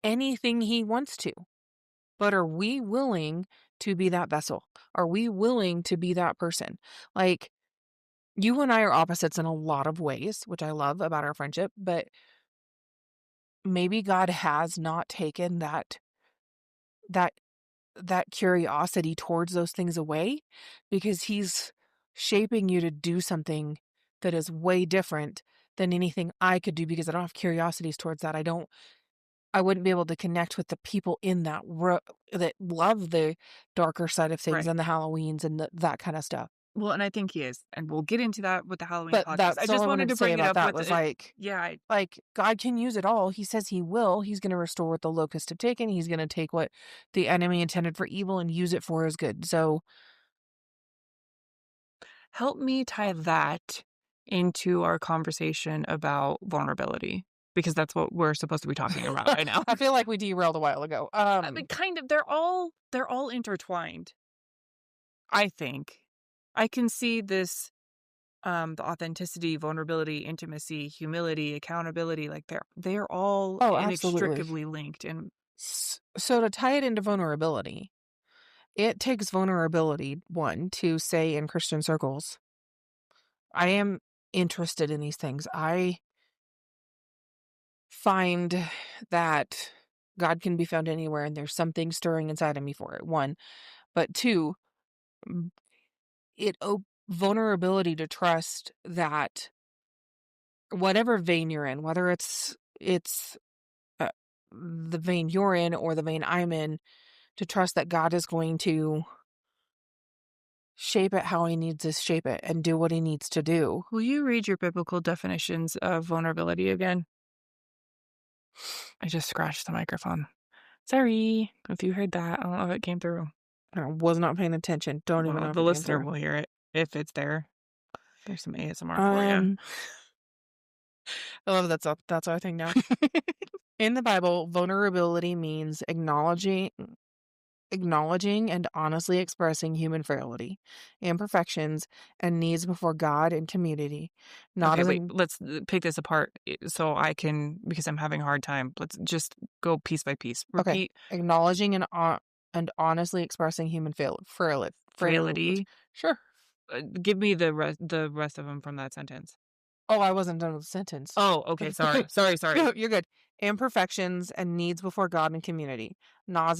anything he wants to. But are we willing to be that vessel? Are we willing to be that person? Like, you and I are opposites in a lot of ways, which I love about our friendship, but maybe God has not taken that curiosity towards those things away because he's shaping you to do something that is way different than anything I could do because I don't have curiosities towards that. I wouldn't be able to connect with the people in that that love the darker side of things Right. and the Halloweens and that kind of stuff. Well, and I think he is, and we'll get into that with the Halloween But podcast. that's I all just I wanted wanted to to say bring it about up that with was it. like God can use it all. He says he will. He's going to restore what the locusts have taken. He's going to take what the enemy intended for evil and use it for his good. So help me tie that into our conversation about vulnerability, because that's what we're supposed to be talking about right now. I feel like we derailed a while ago. I mean, kind of. They're all intertwined. I think I can see this, the authenticity, vulnerability, intimacy, humility, accountability, like they're all absolutely. inextricably linked. And So to tie it into vulnerability, it takes vulnerability, one, to say in Christian circles, I am interested in these things. I find that God can be found anywhere and there's something stirring inside of me for it. One, but two, m- vulnerability to trust that whatever vein you're in, whether it's uh, the vein you're in or the vein I'm in, to trust that God is going to shape it how he needs to shape it and do what he needs to do. will you read your biblical definitions of vulnerability again? I just scratched the microphone. Sorry if you heard that. I don't know if it came through. I was not paying attention. Don't even know if The it came listener through. will hear it if it's there. There's some ASMR for you. I love that's our thing now. In the Bible, vulnerability means acknowledging and honestly expressing human frailty, imperfections, and needs before God and community. Not Okay, as wait. in, Let's pick this apart so I can, because I'm having a hard time. Let's just go piece by piece. okay, Repeat. acknowledging and honestly expressing human Frailty. Sure. Give me the rest of them from that sentence. Oh, I wasn't done with the sentence. Oh, okay. Sorry. No, you're good. Imperfections and needs before God and community. Not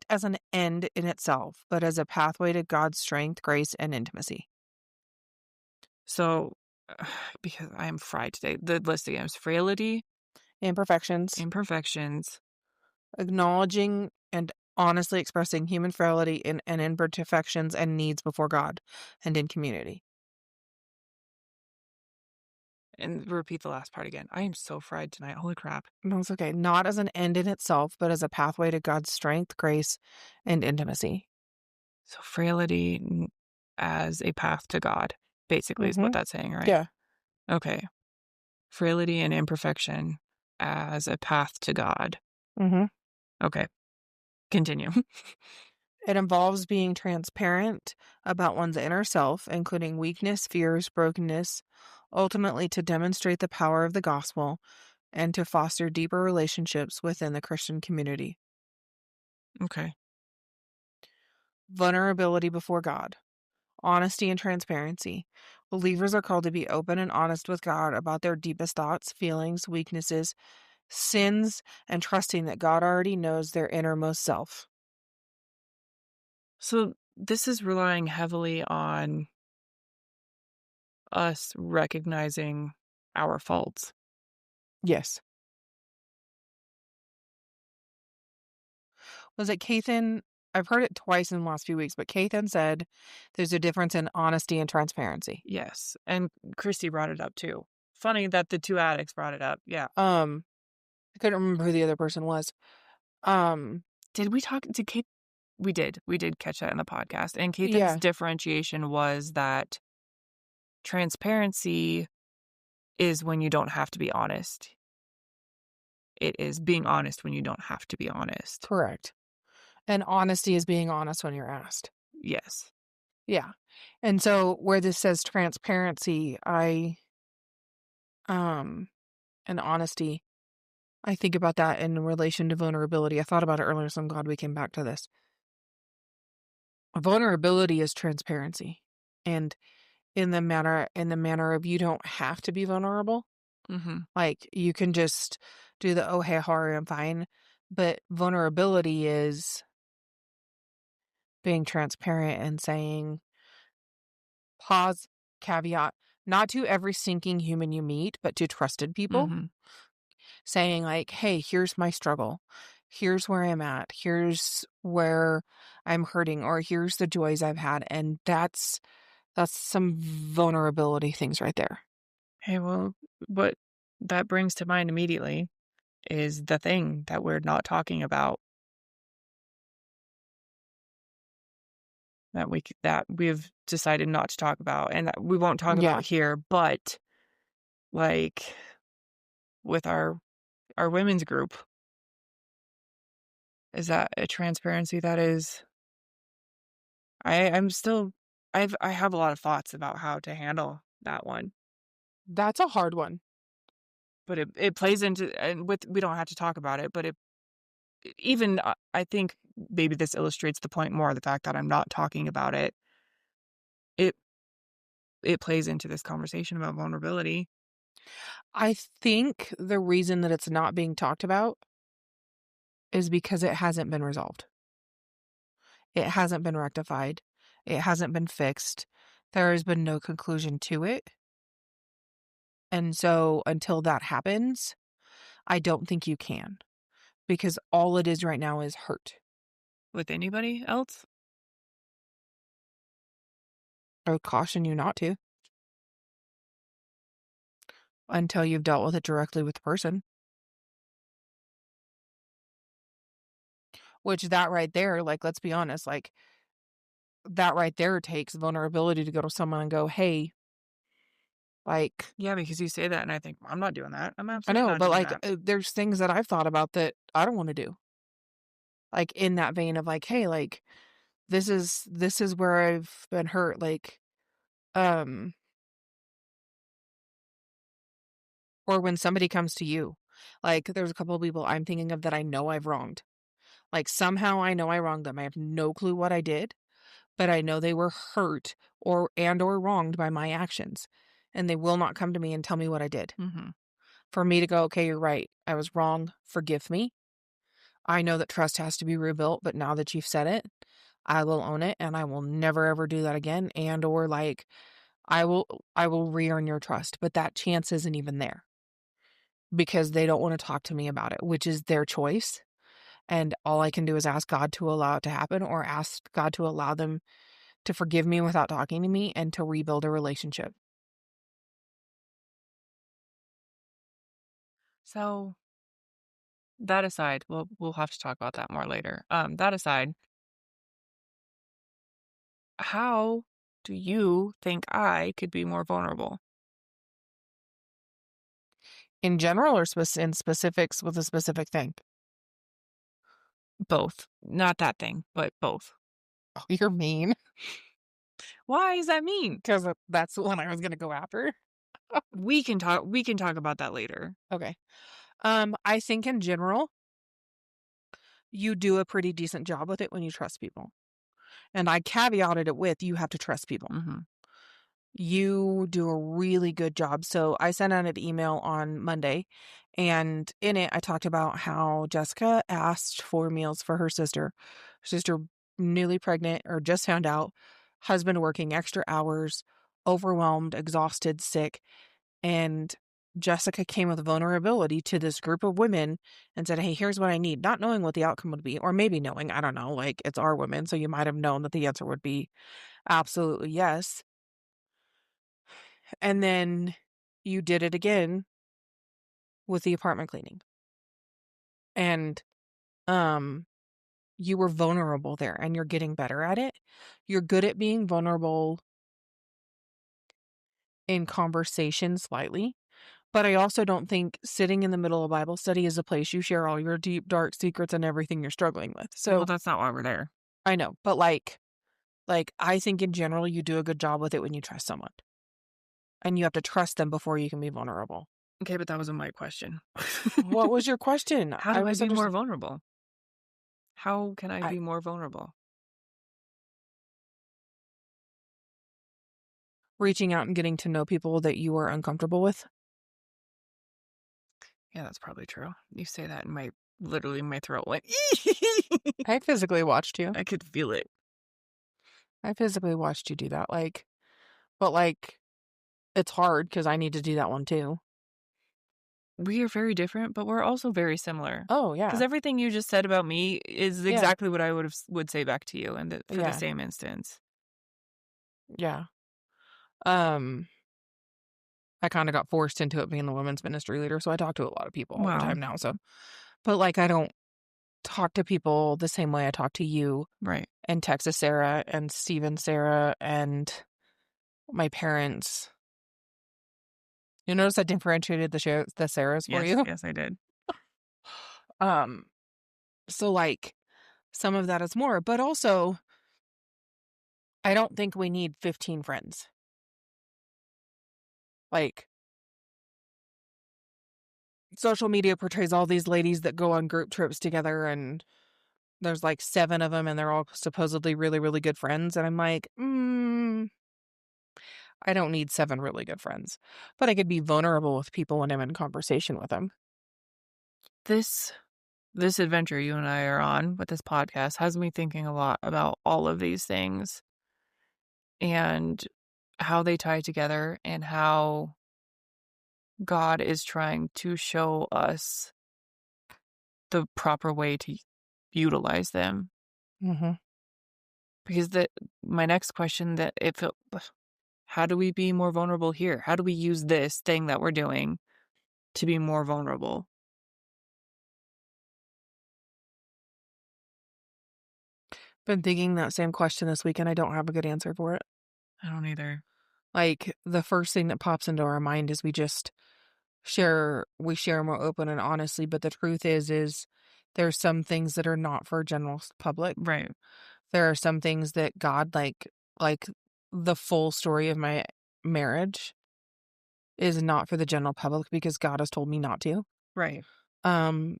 as an end in itself, but as a pathway to God's strength, grace, and intimacy. So, because I am fried today, the list again is frailty, Imperfections, imperfections, acknowledging and honestly expressing human frailty and imperfections and needs before God and in community. and repeat the last part again. I am so fried tonight. Holy crap. No, it's okay. Not as an end in itself, but as a pathway to God's strength, grace, and intimacy. So frailty as a path to God, basically, is what that's saying, right? Yeah. Okay. Frailty and imperfection as a path to God. Mm-hmm. Okay. Continue. It involves being transparent about one's inner self, including weakness, fears, brokenness, ultimately to demonstrate the power of the gospel and to foster deeper relationships within the Christian community. Okay. Vulnerability before God. Honesty and transparency. Believers are called to be open and honest with God about their deepest thoughts, feelings, weaknesses, sins, and trusting that God already knows their innermost self. So this is relying heavily on us recognizing our faults. Yes. Was it Kathan? I've heard it twice in the last few weeks, but Kathan said there's a difference in honesty and transparency. Yes, and Christy brought it up too. Funny that the two addicts brought it up. Yeah. I couldn't remember who the other person was. Did we talk to Kate? We did. We did catch that in the podcast. And Kathan's Yeah. differentiation was that transparency is when you don't have to be honest. It is being honest when you don't have to be honest. Correct. And honesty is being honest when you're asked. Yes. Yeah. And so where this says transparency, and honesty, I think about that in relation to vulnerability. I thought about it earlier, so I'm glad we came back to this. Vulnerability is transparency. And in the manner of you don't have to be vulnerable. Mm-hmm. Like you can just do the, oh, hey, how are you? I'm fine. But vulnerability is being transparent and saying, pause, caveat, not to every sinking human you meet, but to trusted people. Mm-hmm. Saying like, hey, here's my struggle. Here's where I'm at. Here's where I'm hurting, or here's the joys I've had. And that's some vulnerability things right there. Hey, well, what that brings to mind immediately is the thing that we're not talking about. That we've decided not to talk about, and that we won't talk about here, but like with our women's group, is that a transparency that is I have a lot of thoughts about how to handle that one. That's a hard one. But it plays into, and we don't have to talk about it, but even I think maybe this illustrates the point more, the fact that I'm not talking about it. It plays into this conversation about vulnerability. I think the reason that it's not being talked about is because it hasn't been resolved. It hasn't been rectified. It hasn't been fixed. There has been no conclusion to it. And so until that happens, I don't think you can. Because all it is right now is hurt. With anybody else? I would caution you not to. Until you've dealt with it directly with the person. Which that right there, like, let's be honest, like, that right there takes vulnerability to go to someone and go, hey, like... Yeah, because you say that and I think, I'm not doing that. I'm I absolutely know, not but doing like, that. there's things that I've thought about that I don't want to do. Like, in that vein of like, hey, like, this is where I've been hurt. Like, or when somebody comes to you, like, there's a couple of people I'm thinking of that I know I've wronged. Like, somehow I know I wronged them. I have no clue what I did, but I know they were hurt or wronged by my actions. And they will not come to me and tell me what I did. Mm-hmm. For me to go, okay, you're right. I was wrong. Forgive me. I know that trust has to be rebuilt, but now that you've said it, I will own it and I will never ever do that again. And or like, I will re-earn your trust, but that chance isn't even there because they don't want to talk to me about it, which is their choice. And all I can do is ask God to allow it to happen, or ask God to allow them to forgive me without talking to me and to rebuild a relationship. So that aside, we'll have to talk about that more later. That aside, how do you think I could be more vulnerable? In general, or in specifics with a specific thing? Both. Not that thing, but both. Oh, you're mean. Why is that mean? Because that's the one I was going to go after. We can talk about that later. Okay. I think in general, you do a pretty decent job with it when you trust people. And I caveated it with, you have to trust people. Mm-hmm. You do a really good job. So I sent out an email on Monday, and in it, I talked about how Jessica asked for meals for her sister. Her sister, newly pregnant or just found out, husband working extra hours, overwhelmed, exhausted, sick, and Jessica came with vulnerability to this group of women and said, "Hey, here's what I need," not knowing what the outcome would be, or maybe knowing, I don't know, like, it's our women, so you might have known that the answer would be absolutely yes. And then you did it again with the apartment cleaning. And, um, you were vulnerable there, and you're getting better at it. You're good at being vulnerable in conversation slightly, but I also don't think sitting in the middle of Bible study is a place you share all your deep, dark secrets and everything you're struggling with. Well, So, that's not why we're there. I know, but, I think in general, you do a good job with it when you trust someone, and you have to trust them before you can be vulnerable. Okay, but that wasn't my question. What was your question? How I do I was be under more vulnerable? How can I I be more vulnerable? reaching out and getting to know people that you are uncomfortable with. Yeah, that's probably true. You say that and my throat went. I physically watched you. I could feel it. I physically watched you do that, but, it's hard because I need to do that one too. We are very different, but we're also very similar. Oh, Because yeah. everything you just said about me is Yeah. exactly what I would say back to you, and for the Yeah. same instance. Yeah. Um, I kinda got forced into it being the women's ministry leader, so I talk to a lot of people all the Wow. time now, so but, I don't talk to people the same way I talk to you Right. and Texas Sarah and Steven Sarah and my parents. You notice I differentiated the Sarahs for Yes. you? Yes, I did. Um, so, some of that is more, but also, I don't think we need 15 friends. Like, social media portrays all these ladies that go on group trips together, and there's, 7 of them, and they're all supposedly really, really good friends, and I'm like, I don't need 7 really good friends, but I could be vulnerable with people when I'm in conversation with them. This this adventure you and I are on with this podcast has me thinking a lot about all of these things and how they tie together and how God is trying to show us the proper way to utilize them. Mhm. Because my next question that it felt, how do we be more vulnerable here? How do we use this thing that we're doing to be more vulnerable? Been thinking that same question this week, and I don't have a good answer for it. I don't either. The first thing that pops into our mind is we share more open and honestly, but the truth is there's some things that are not for general public. Right. There are some things that God like the full story of my marriage is not for the general public because God has told me not to. Right.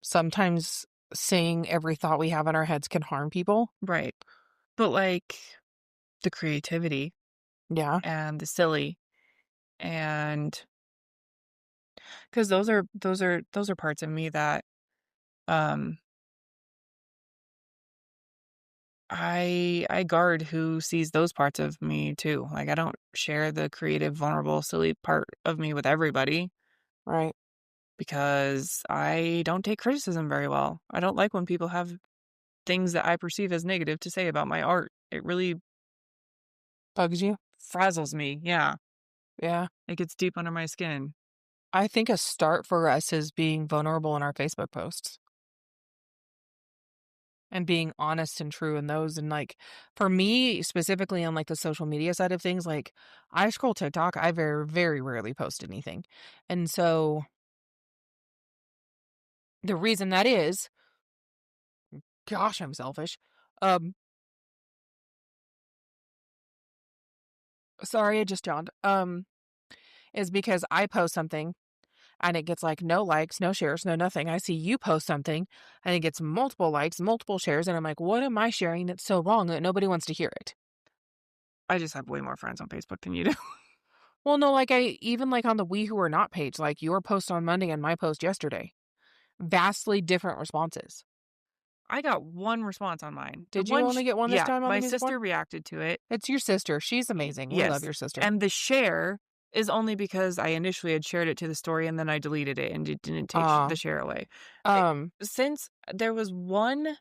Sometimes saying every thought we have in our heads can harm people. Right. But the creativity Yeah. and the silly and because those are parts of me that um I guard who sees those parts of me too. Like I don't share the creative, vulnerable, silly part of me with everybody Right. because I don't take criticism very well. I don't like when people have things that I perceive as negative to say about my art. It really Bugs you? frazzles me. Yeah. Yeah. It gets deep under my skin. I think a start for us is being vulnerable in our Facebook posts and being honest and true in those. And for me, specifically on the social media side of things, I scroll TikTok, I very, very rarely post anything. And so the reason that is, gosh, I'm selfish. Um, sorry, I just yawned. Is because I post something and it gets no likes, no shares, no nothing. I see you post something and it gets multiple likes, multiple shares, and I'm like, what am I sharing that's so wrong that nobody wants to hear it? I just have way more friends on Facebook than you do. Well, no, I even on the We Who Are Not page, your post on Monday and my post yesterday, vastly different responses. I got one response on mine. The Did you one only get one this yeah, time on the my music one? sister reacted to it. It's your sister. She's amazing. We love Yes, your sister. and the share is only because I initially had shared it to the story, and then I deleted it, and it didn't take the Uh, share away. Eh, um, since there was one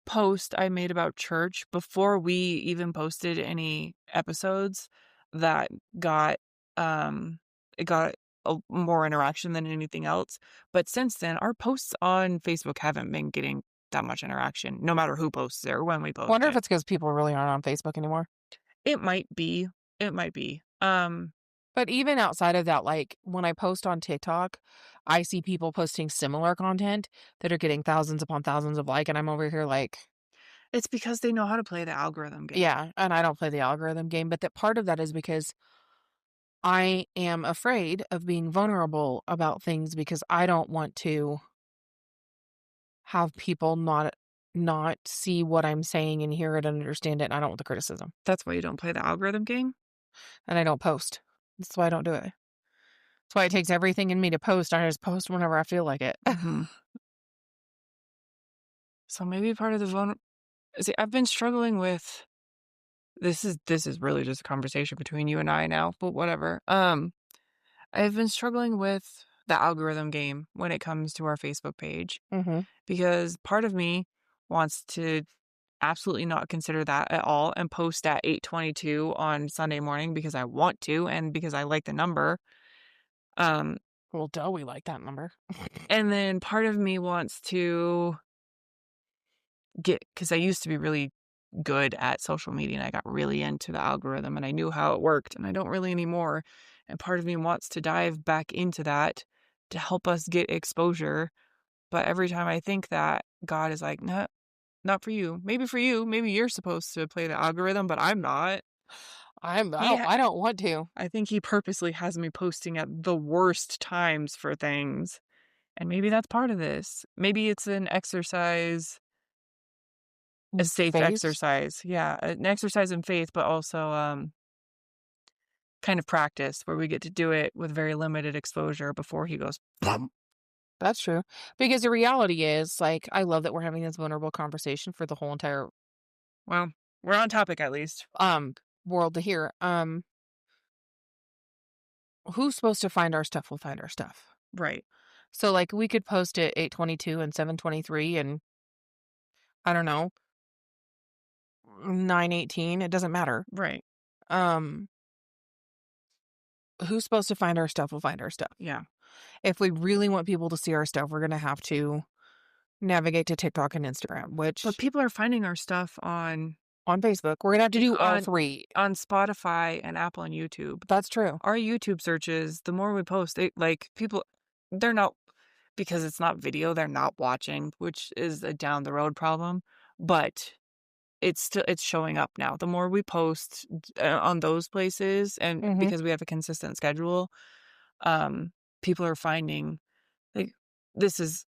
post I made about church before we even posted any episodes that got, it got a more interaction than anything else, but since then, our posts on Facebook haven't been getting that much interaction, no matter who posts it or when we post wonder if it. it's because people really aren't on Facebook anymore. It might be. It might be. But even outside of that, like, when I post on TikTok, I see people posting similar content that are getting thousands upon thousands of and I'm over here like, It's because they know how to play the algorithm game. yeah, and I don't play the algorithm game, but that part of that is because I am afraid of being vulnerable about things because I don't want to have people not see what I'm saying and hear it and understand it, and I don't want the criticism. That's why you don't play the algorithm game? And I don't post. That's why I don't do it. That's why it takes everything in me to post. I just post whenever I feel like it. Mhm. So maybe part of the see, I've been struggling with this is really just a conversation between you and I now, but whatever. I've been struggling with the algorithm game when it comes to our Facebook page Mhm. because part of me wants to absolutely not consider that at all and post at 8:22 on Sunday morning because I want to and because I like the number. Um, Well, duh, we like that number. and then part of me wants to because I used to be really good at social media and I got really into the algorithm and I knew how it worked and I don't really anymore. And part of me wants to dive back into that to help us get exposure. But every time I think that, God is like, no, not for you. Maybe for you. Maybe you're supposed to play the algorithm, but I'm not. He, I don't want to. I think he purposely has me posting at the worst times for things. And maybe that's part of this. Maybe it's an exercise, a safe Phase? exercise. Yeah, an exercise in faith, but also kind of practice where we get to do it with very limited exposure before he goes, "Plum." That's true. Because the reality is, like, I love that we're having this vulnerable conversation for the whole entire Well, we're on topic at least. um world to hear. Who's supposed to find our stuff will find our stuff. Right, So like we could post it 8:22 and 7:23 and I don't know, 9:18, it doesn't matter. right. Um who's supposed to find our stuff will find our stuff. Yeah. If we really want people to see our stuff, we're going to have to navigate to TikTok and Instagram, But which people are finding our stuff on Facebook, we're going to have to do all on three. on Spotify and Apple and YouTube. That's true. Our YouTube searches, the more we post, they like people they're not because it's not video, they're not watching, which is a down the road problem, but it's showing up now. The more we post on those places and Mhm. because we have a consistent schedule, um people are finding like this is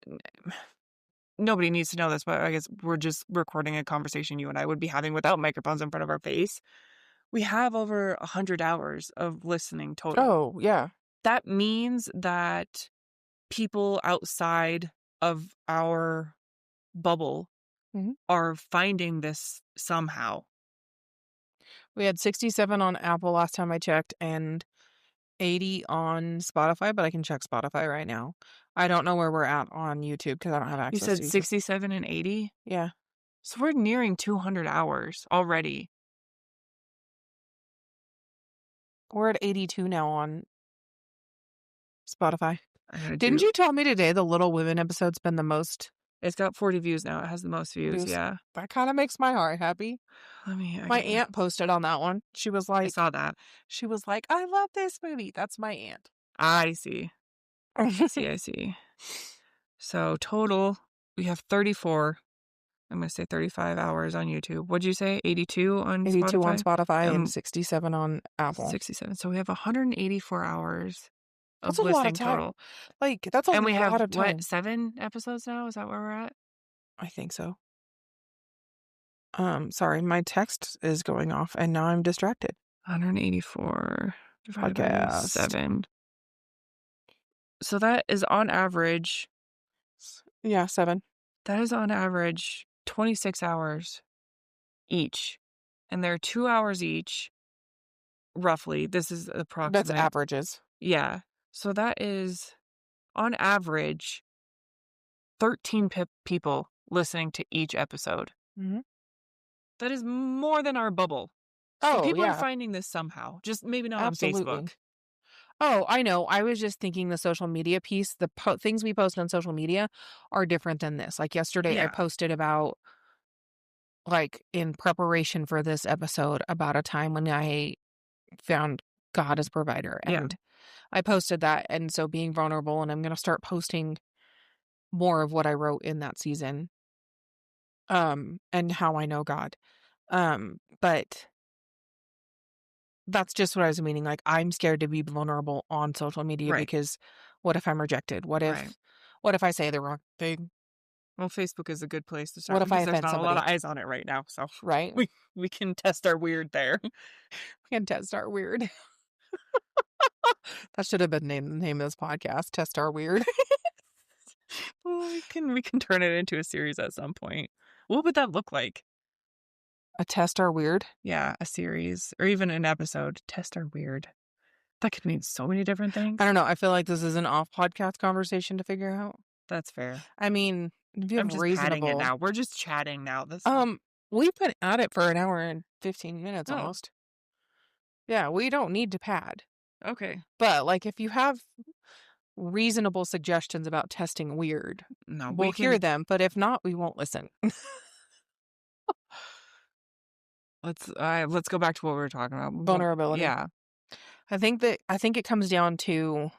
nobody needs to know this, but I guess we're just recording a conversation you and I would be having without microphones in front of our face. We have over 100 hours of listening total. Oh, yeah. That means that people outside of our bubble Mhm. are finding this somehow. We had 67 on Apple last time I checked and 80 on Spotify, but I can check Spotify right now. I don't know where we're at on YouTube because I don't have You access said to YouTube. 67 and 80? Yeah. So we're nearing 200 hours already. We're at 82 now on Spotify. I gotta Didn't do you tell me today the Little Women episode's been the most It's got 40 views now. It has the most views, views? yeah. That kind of makes my heart happy. I My gotta aunt posted on that one. I saw that. She was like, I love this movie. That's my aunt. I see. I see. So total, we have 34, I'm gonna say 35 hours on YouTube. What'd you say? 82 on 82 on Spotify? Spotify and 67 on Apple. 67. So we have 184 hours That's of a lot of listening time. total. Like, that's a And we have lot of time. what, 7 episodes now? Is that where we're at? I think so. Sorry, my text is going off and now I'm distracted. 184 divided by Podcast. 7. So that is on average Yeah, 7. That is on average 26 hours each, and they're 2 hours each, roughly. This is That's approximate. averages. Yeah. So that is, on average, 13 people listening to each episode. Mhm. That is more than our bubble. So Oh, people are yeah, finding this somehow, just maybe not on absolutely. Facebook. Oh, I know. I was just thinking the social media piece, the things we post on social media are different than this. Like yesterday, I Yeah, posted about, like, in preparation for this episode, about a time when I found God as provider. yeah. And I posted that. And so being vulnerable, and I'm going to start posting more of what I wrote in that season, and how I know God. But that's just what I was meaning. Like, I'm scared to be vulnerable on social media Right, because what if I'm rejected? right. What if I say the wrong thing? Well, Facebook is a good place to What start if I because there's offend not a lot of somebody? eyes on it right now, so Right? we can test our weird there. And test our weird. That should have been named the name of this podcast. Test our weird. Well, we can turn it into a series at some point. What would that look like? A test our weird. Yeah, a series or even an episode. Test our weird. That could mean so many different I things. don't know. I feel like this is an off podcast conversation to figure out. That's fair. I mean, if you I'm have just padding it reasonable, now. We're just chatting now. That's not. um, we've been at it for an hour and 15 minutes Oh, almost. Yeah, we don't need to pad. okay. But like, if you have reasonable suggestions about testing weird, No, we'll we hear can. them. But if not, we won't listen. Let's go back to what we were talking about. Vulnerability. Yeah. I think it comes down to,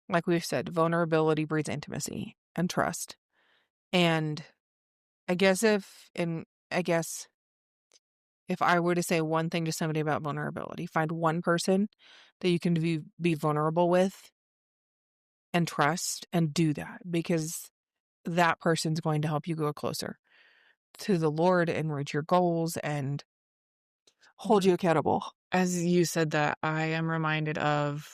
like we've said, vulnerability breeds intimacy and trust. And I guess if I were to say one thing to somebody about vulnerability, find one person that you can be vulnerable with and trust, and do that, because that person's going to help you go closer to the Lord and reach your goals and hold Well, you accountable. as you said that, I am reminded of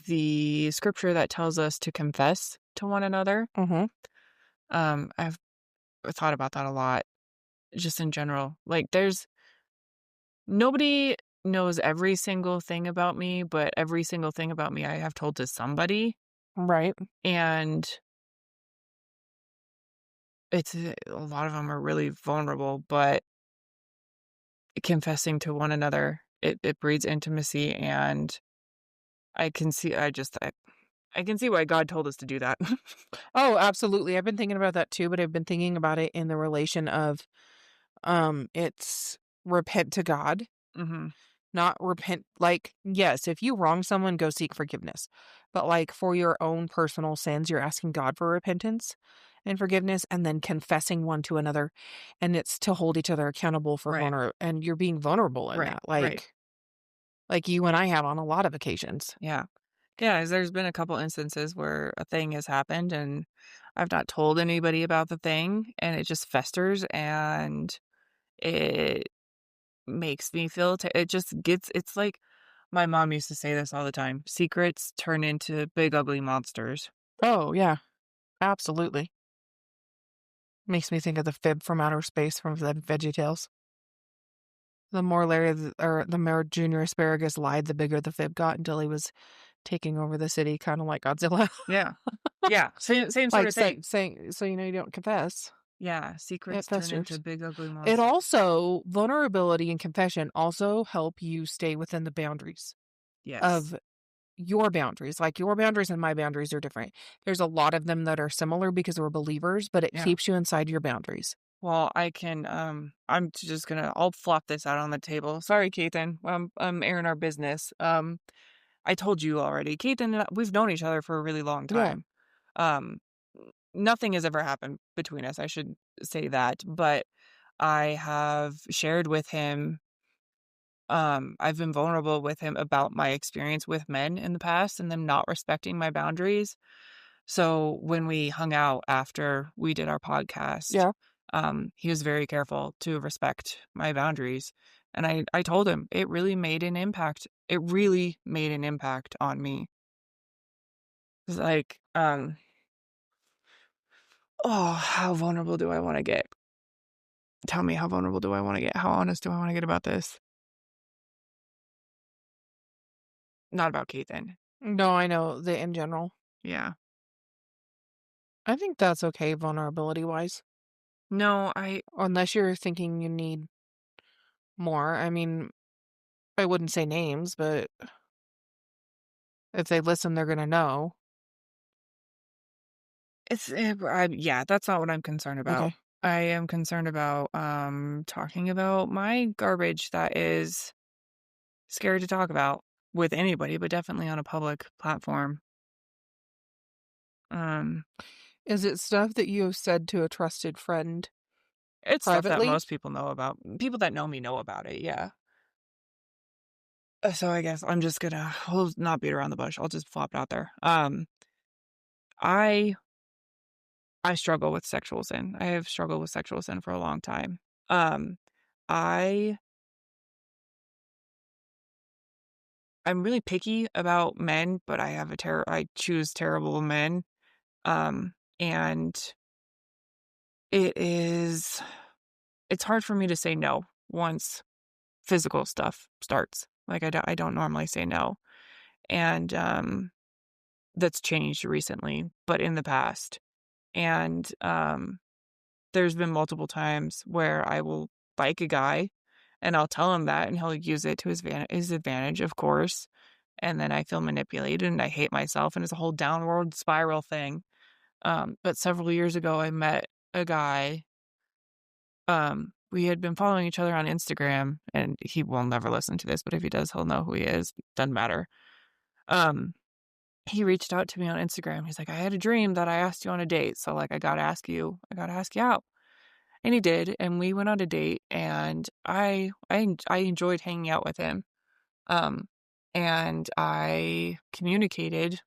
the scripture that tells us to confess to one another. Mhm. I've thought about that a lot, just in general. Like, there's nobody knows every single thing about me, but every single thing about me I have told to somebody, Right. and it's a lot of them are really vulnerable, but confessing to one another, it breeds intimacy, and I can see I can see why God told us to do that. Oh, absolutely. I've been thinking about that too, but I've been thinking about it in the relation of, it's repent to God, Mhm. not repent. Like, yes, if you wrong someone, go seek forgiveness. But like, for your own personal sins, you're asking God for repentance and forgiveness, and then confessing one to another. And it's to hold each other accountable for Right, and you're being vulnerable in right, that. right. Like you and I have on a lot of occasions. Yeah. Yeah, 'cause there's been a couple instances where a thing has happened, and I've not told anybody about the thing, and it just festers, and it makes me feel it just gets it's like my mom used to say this all the time, secrets turn into big ugly monsters. Oh, yeah, absolutely. Makes me think of the fib from outer space from the VeggieTales. The more Junior Asparagus lied, the bigger the fib got until he was taking over the city, kind of like Godzilla. Yeah. Yeah, same sort Like of thing. saying, so you don't confess, Yeah, it secrets turn into festers. big ugly It monsters. also vulnerability and confession also help you stay within the boundaries Yes. of your boundaries. Like, your boundaries and my boundaries are different. There's a lot of them that are similar because we're believers, but it Yeah. keeps you inside your boundaries. Well, I can, I'm just gonna I'll flop this out on the table. Sorry, Cathan. I'm airing our business. I told you already. Cathan and we've known each other for a really long Yeah. time. Um, Nothing has ever happened between us. I should say that, but I have shared with him. I've been vulnerable with him about my experience with men in the past and them not respecting my boundaries. So when we hung out after we did our podcast, Yeah. he was very careful to respect my boundaries. And I told him it really made an impact. It really made an impact on me. It's like, Oh, how vulnerable do I wanna get? Tell me, how vulnerable do I wanna get? How honest do I wanna get about this? Not about Kate then. No, I know the in general. Yeah. I think that's okay vulnerability-wise, No, I unless you're thinking you need more. I mean, I wouldn't say names, but if they listen, they're gonna know. yeah, that's not what I'm concerned about. Okay. I am concerned about, talking about my garbage that is scary to talk about with anybody, but definitely on a public platform. Um, Is it stuff that you have said to a trusted friend it's stuff that privately? most people know about. People that know me know about it, yeah. So I guess I'm just gonna we'll not beat around the bush. I'll just flop it out there. I I struggle with sexual sin. I have struggled with sexual sin for a long time. Um, I I'm really picky about men, but I choose terrible men. And it is it's hard for me to say no once physical stuff starts. Like I don't normally say no. And that's changed recently, but in the past. And there's been multiple times where I will like a guy and I'll tell him that and he'll use it to his advantage, of course. And then I feel manipulated and I hate myself and it's a whole downward spiral thing. But several years ago I met a guy. We had been following each other on Instagram and he will never listen to this, but if he does, he'll know who he is. Doesn't matter. Um, he reached out to me on Instagram. He's like, I had a dream that I asked you on a date. So like I gotta ask you out. And he did, and we went on a date, and I enjoyed hanging out with him. Um, and I communicated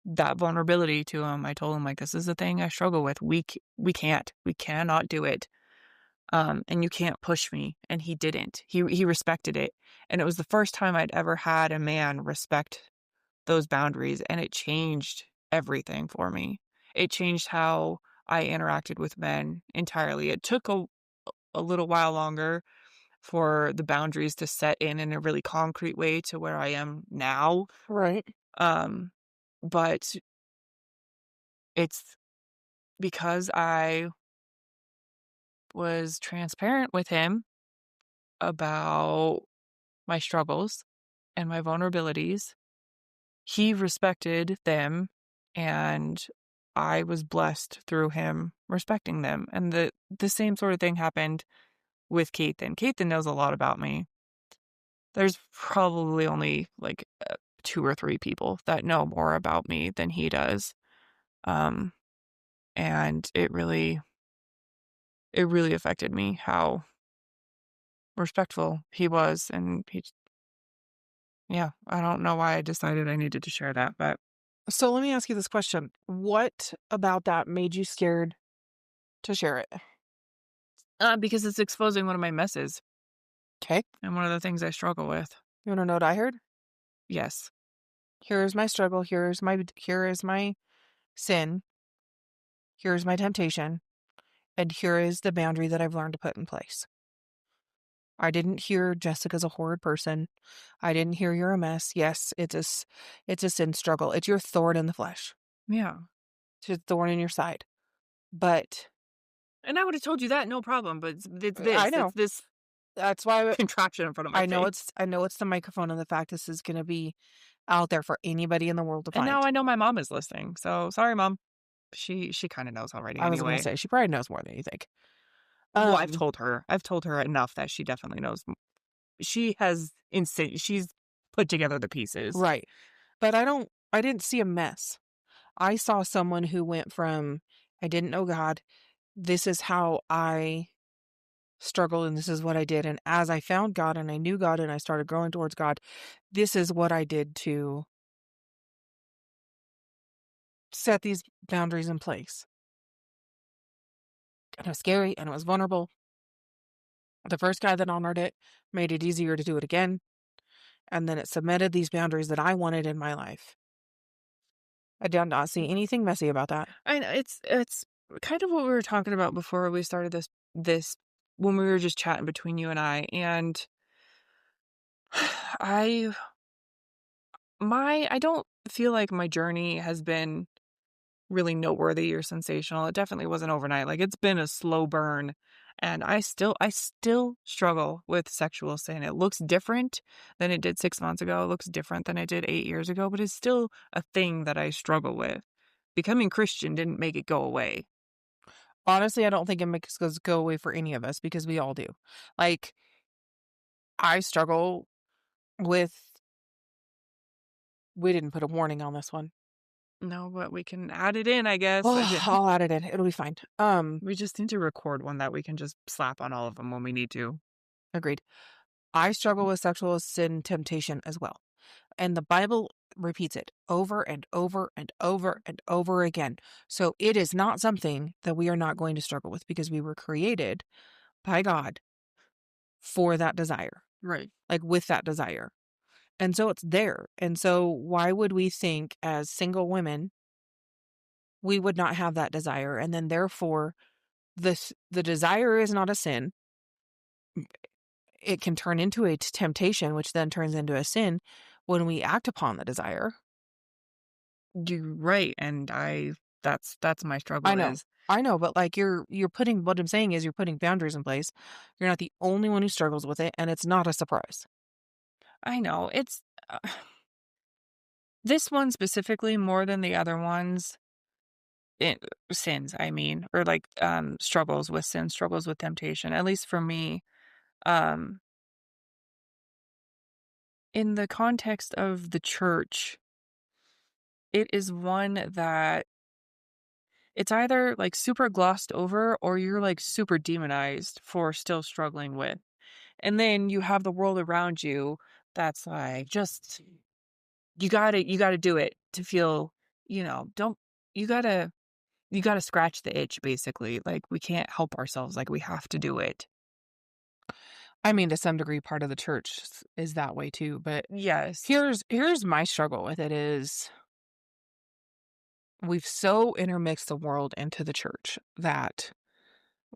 that vulnerability to him. I told him like, "This is the thing I struggle with. We cannot do it. And you can't push me." And he didn't. He respected it, and it was the first time I'd ever had a man respect those boundaries, and it changed everything for me. It changed how I interacted with men entirely. It took a little while longer for the boundaries to set in a really concrete way to where I am now. Right. Um, but it's because I was transparent with him about my struggles and my vulnerabilities. He respected them, and I was blessed through him respecting them. And the same sort of thing happened with Kathan. Kathan knows a lot about me. There's probably only like 2 or 3 people that know more about me than he does. Um, and it really affected me how respectful he was. And yeah, I don't know why I decided I needed to share that, but So let me ask you this question. What about that made you scared to share it? because it's exposing one of my messes Okay. and one of the things I struggle with. You want to know what I heard? Yes. Here is my struggle. Here is my sin. Here is my temptation. And here is the boundary that I've learned to put in place. I didn't hear Jessica's a horrid person. I didn't hear you're a mess. Yes, it's a sin struggle. It's your thorn in the flesh. Yeah. It's your thorn in your side. But And I would have told you that, no problem, but I it's know. this That's why contraption in front of my face. I know it's the microphone and the fact this is gonna be out there for anybody in the world to And now find. I know my mom is listening. So sorry, mom. She kind of knows already I was gonna anyway. say she probably knows more than you think. Well, Um, I've told her enough that she definitely knows. She has instant. She's put together the pieces. right. But I didn't see a mess. I saw someone who went from I didn't know God, this is how I struggled and this is what I did. And as I found God and I knew God and I started growing towards God, this is what I did to set these boundaries in place. And it was scary and it was vulnerable. The first guy that honored it made it easier to do it again. And then it cemented these boundaries that I wanted in my life. I did not see anything messy about that. I know it's kind of what we were talking about before we started this when we were just chatting between you and and I I don't feel like my journey has been really noteworthy or sensational. It definitely wasn't overnight. Like it's been a slow burn and I still struggle with sexual sin. It looks different than it did 6 months ago. It looks different than it did 8 years ago, but it's still a thing that I struggle with. Becoming Christian didn't make it go away. Honestly, I don't think it makes us go away for any of us because we all do. Like, I struggle with we didn't put a warning on this one. No, but we can add it in, I guess. Oh, I'll add it in. It'll be fine. We just need to record one that we can just slap on all of them when we need to. Agreed. I struggle with sexual sin temptation as well. And the Bible repeats it over and over and over and over again. So it is not something that we are not going to struggle with because we were created by God for that desire, Right. like with that desire. And so it's there. And so why would we think as single women we would not have that desire? And then therefore the desire is not a sin. It can turn into a temptation, which then turns into a sin when we act upon the desire. You're right, and that's my I struggle know. is I know, but like you're putting what I'm saying is you're putting boundaries in place. You're not the only one who struggles with it, and it's not a surprise. I know, it's this one specifically more than the other ones, it sins, I mean, or like, struggles with sin, struggles with temptation, at least for me, um, in the context of the church, it is one that it's either, like, super glossed over or you're, like, super demonized for still struggling with. And then you have the world around you that's like, just you gotta do it to feel, don't you gotta you gotta scratch the itch basically. Like we can't help ourselves, like we have to do it. I mean, to some degree, part of the church is that way too. But Yes. here's my struggle with it is we've so intermixed the world into the church that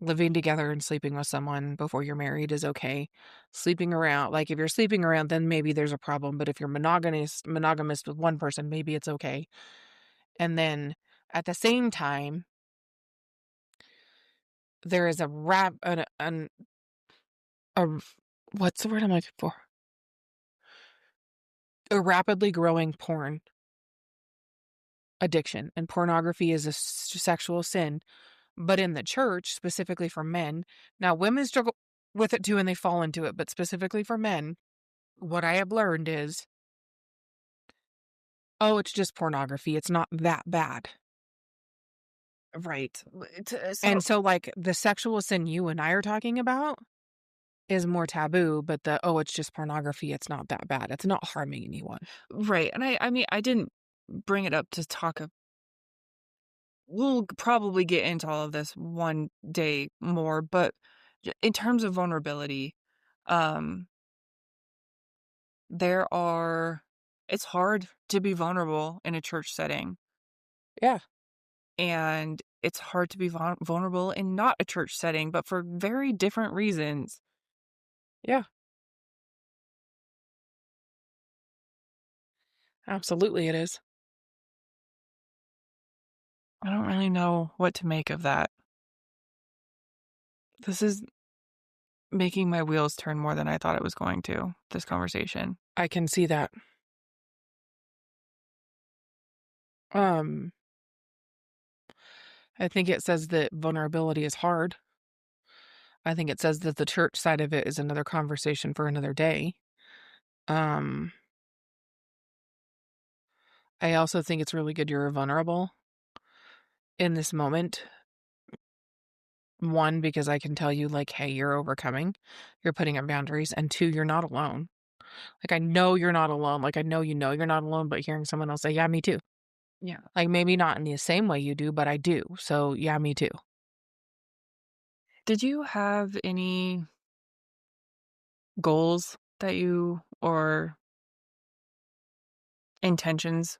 living together and sleeping with someone before you're married is okay. Sleeping around, like if you're sleeping around, then maybe there's a problem. But if you're monogamous with one person, maybe it's okay. And then at the same time, there is a what's the word I'm looking for? A rapidly growing porn addiction, and pornography is a sexual sin. But in the church, specifically for men, now women struggle with it too, and they fall into it. But specifically for men, what I have learned is, oh, it's just pornography. It's not that bad. Right. And so, like the sexual sin you and I are talking about is more taboo, but oh, it's just pornography. It's not that bad. It's not harming anyone. Right. And I mean, I didn't bring it up to talk of we'll probably get into all of this one day more, but in terms of vulnerability, um there are it's hard to be vulnerable in a church setting, Yeah. and it's hard to be vulnerable in not a church setting, but for very different reasons. Yeah. Absolutely, it is. I don't really know what to make of that. This is making my wheels turn more than I thought it was going to, this conversation. I can see that. Um, I think it says that vulnerability is hard. I think it says that the church side of it is another conversation for another day. Um, I also think it's really good you're vulnerable in this moment. One, because I can tell you, like, hey, you're overcoming, you're putting up boundaries, and two, you're not alone. Like, I know you're not alone. Like, I know you're not alone, but hearing someone else say, yeah, me too. Yeah. Like, maybe not in the same way you do, but I do. So, yeah, me too. Did you have any goals that you or intentions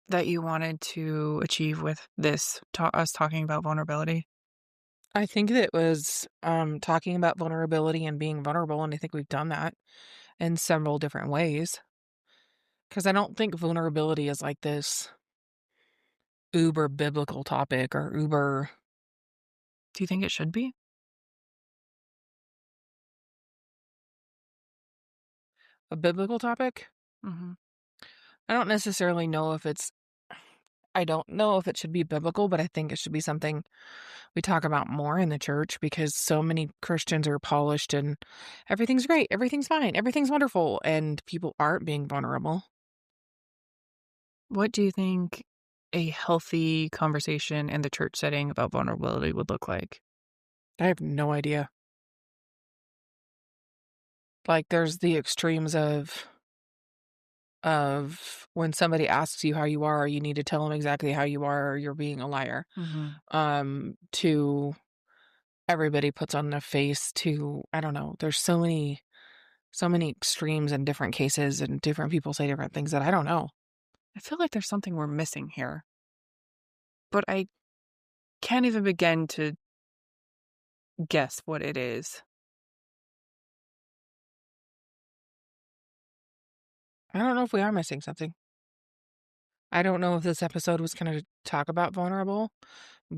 that you wanted to achieve with this, us talking about vulnerability? I think that it was talking about vulnerability and being vulnerable, and I think we've done that in several different ways. Because I don't think vulnerability is like this uber biblical topic or uber. Do you think it should be? A biblical topic? Mm-hmm. I don't necessarily know if it's. I don't know if it should be biblical, but I think it should be something we talk about more in the church because so many Christians are polished and everything's great, everything's fine, everything's wonderful, and people aren't being vulnerable. What do you think a healthy conversation in the church setting about vulnerability would look like? I have no idea. Like, there's the extremes of when somebody asks you how you are, you need to tell them exactly how you are, or you're being a liar. To everybody puts on their face. To I don't know. There's so many extremes in different cases, and different people say different things that I don't know. I feel like there's something we're missing here, but I can't even begin to guess what it is. I don't know if we are missing something. I don't know if this episode was going to talk about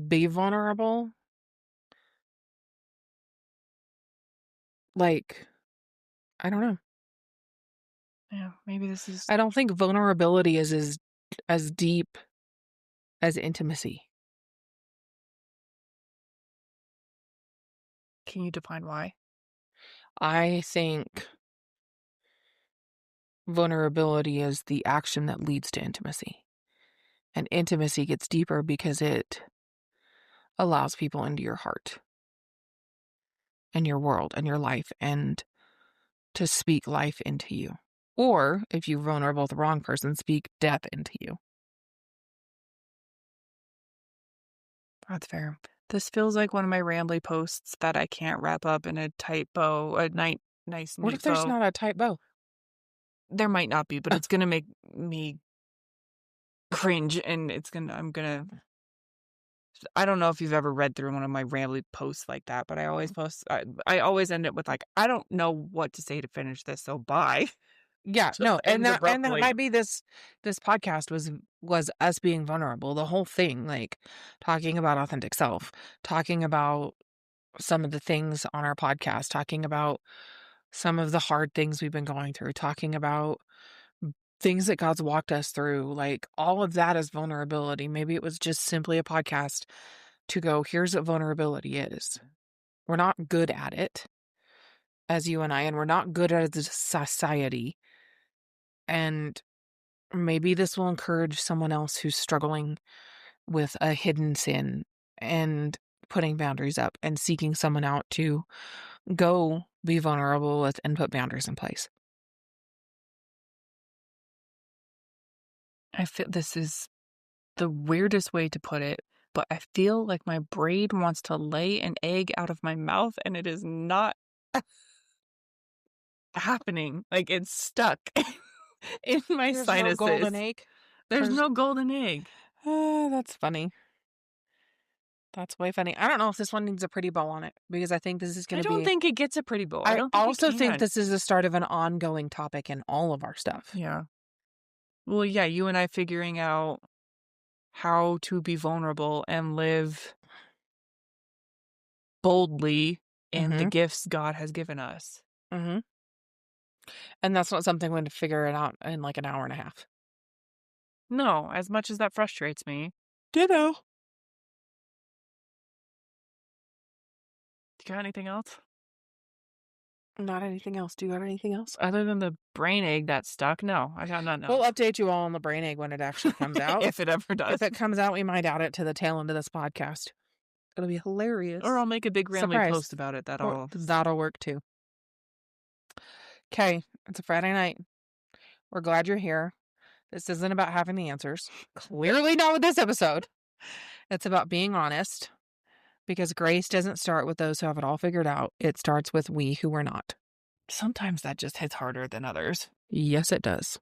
be vulnerable. Like, I don't know. Yeah, maybe this is. I don't think vulnerability is as deep as intimacy. Can you define why? I think vulnerability is the action that leads to intimacy. And intimacy gets deeper because it allows people into your heart and your world and your life and to speak life into you. Or if you're vulnerable with the wrong person, speak death into you. That's fair. This feels like one of my rambly posts that I can't wrap up in a tight bow, a nice What neat if there's bow. not a tight bow? There might not be, but it's gonna make me cringe, and I don't know if you've ever read through one of my rambly posts like that, but I always end it with like, I don't know what to say to finish this, so bye. Yeah, Just no, and ends that abruptly. might be this podcast was us being vulnerable. The whole thing, like talking about authentic self, talking about some of the things on our podcast, talking about some of the hard things we've been going through, talking about things that God's walked us through. Like all of that is vulnerability. Maybe it was just simply a podcast to go, here's what vulnerability is. We're not good at it as you and I, and we're not good at it as a society. And maybe this will encourage someone else who's struggling with a hidden sin and putting boundaries up and seeking someone out to go be vulnerable with and put boundaries in place. I feel this is the weirdest way to put it, but I feel like my brain wants to lay an egg out of my mouth, and it is not happening. Like, it's stuck in my There's sinuses. no golden egg. There's no golden egg. That's funny. That's way funny. I don't know if this one needs a pretty bow on it because I think this is going to be. I don't think it gets a pretty bow. I don't think also it think can. this is the start of an ongoing topic in all of our stuff. Yeah. Well, yeah, you and I figuring out how to be vulnerable and live boldly in the gifts God has given us. Mm-hmm. And that's not something we're going to figure it out in like an hour and a half. No, as much as that frustrates me. Ditto. You got anything else? Not anything else. Do you got anything else? Other than the brain egg that's stuck? No, I got nothing else. We'll update you all on the brain egg when it actually comes out. If it ever does. If it comes out, we might add it to the tail end of this podcast. It'll be hilarious. Or I'll make a big rambly post about it. That'll work too. Okay, it's a Friday night. We're glad you're here. This isn't about having the answers. Clearly not with this episode. It's about being honest. Because grace doesn't start with those who have it all figured out. It starts with we who are not. Sometimes that just hits harder than others. Yes, it does.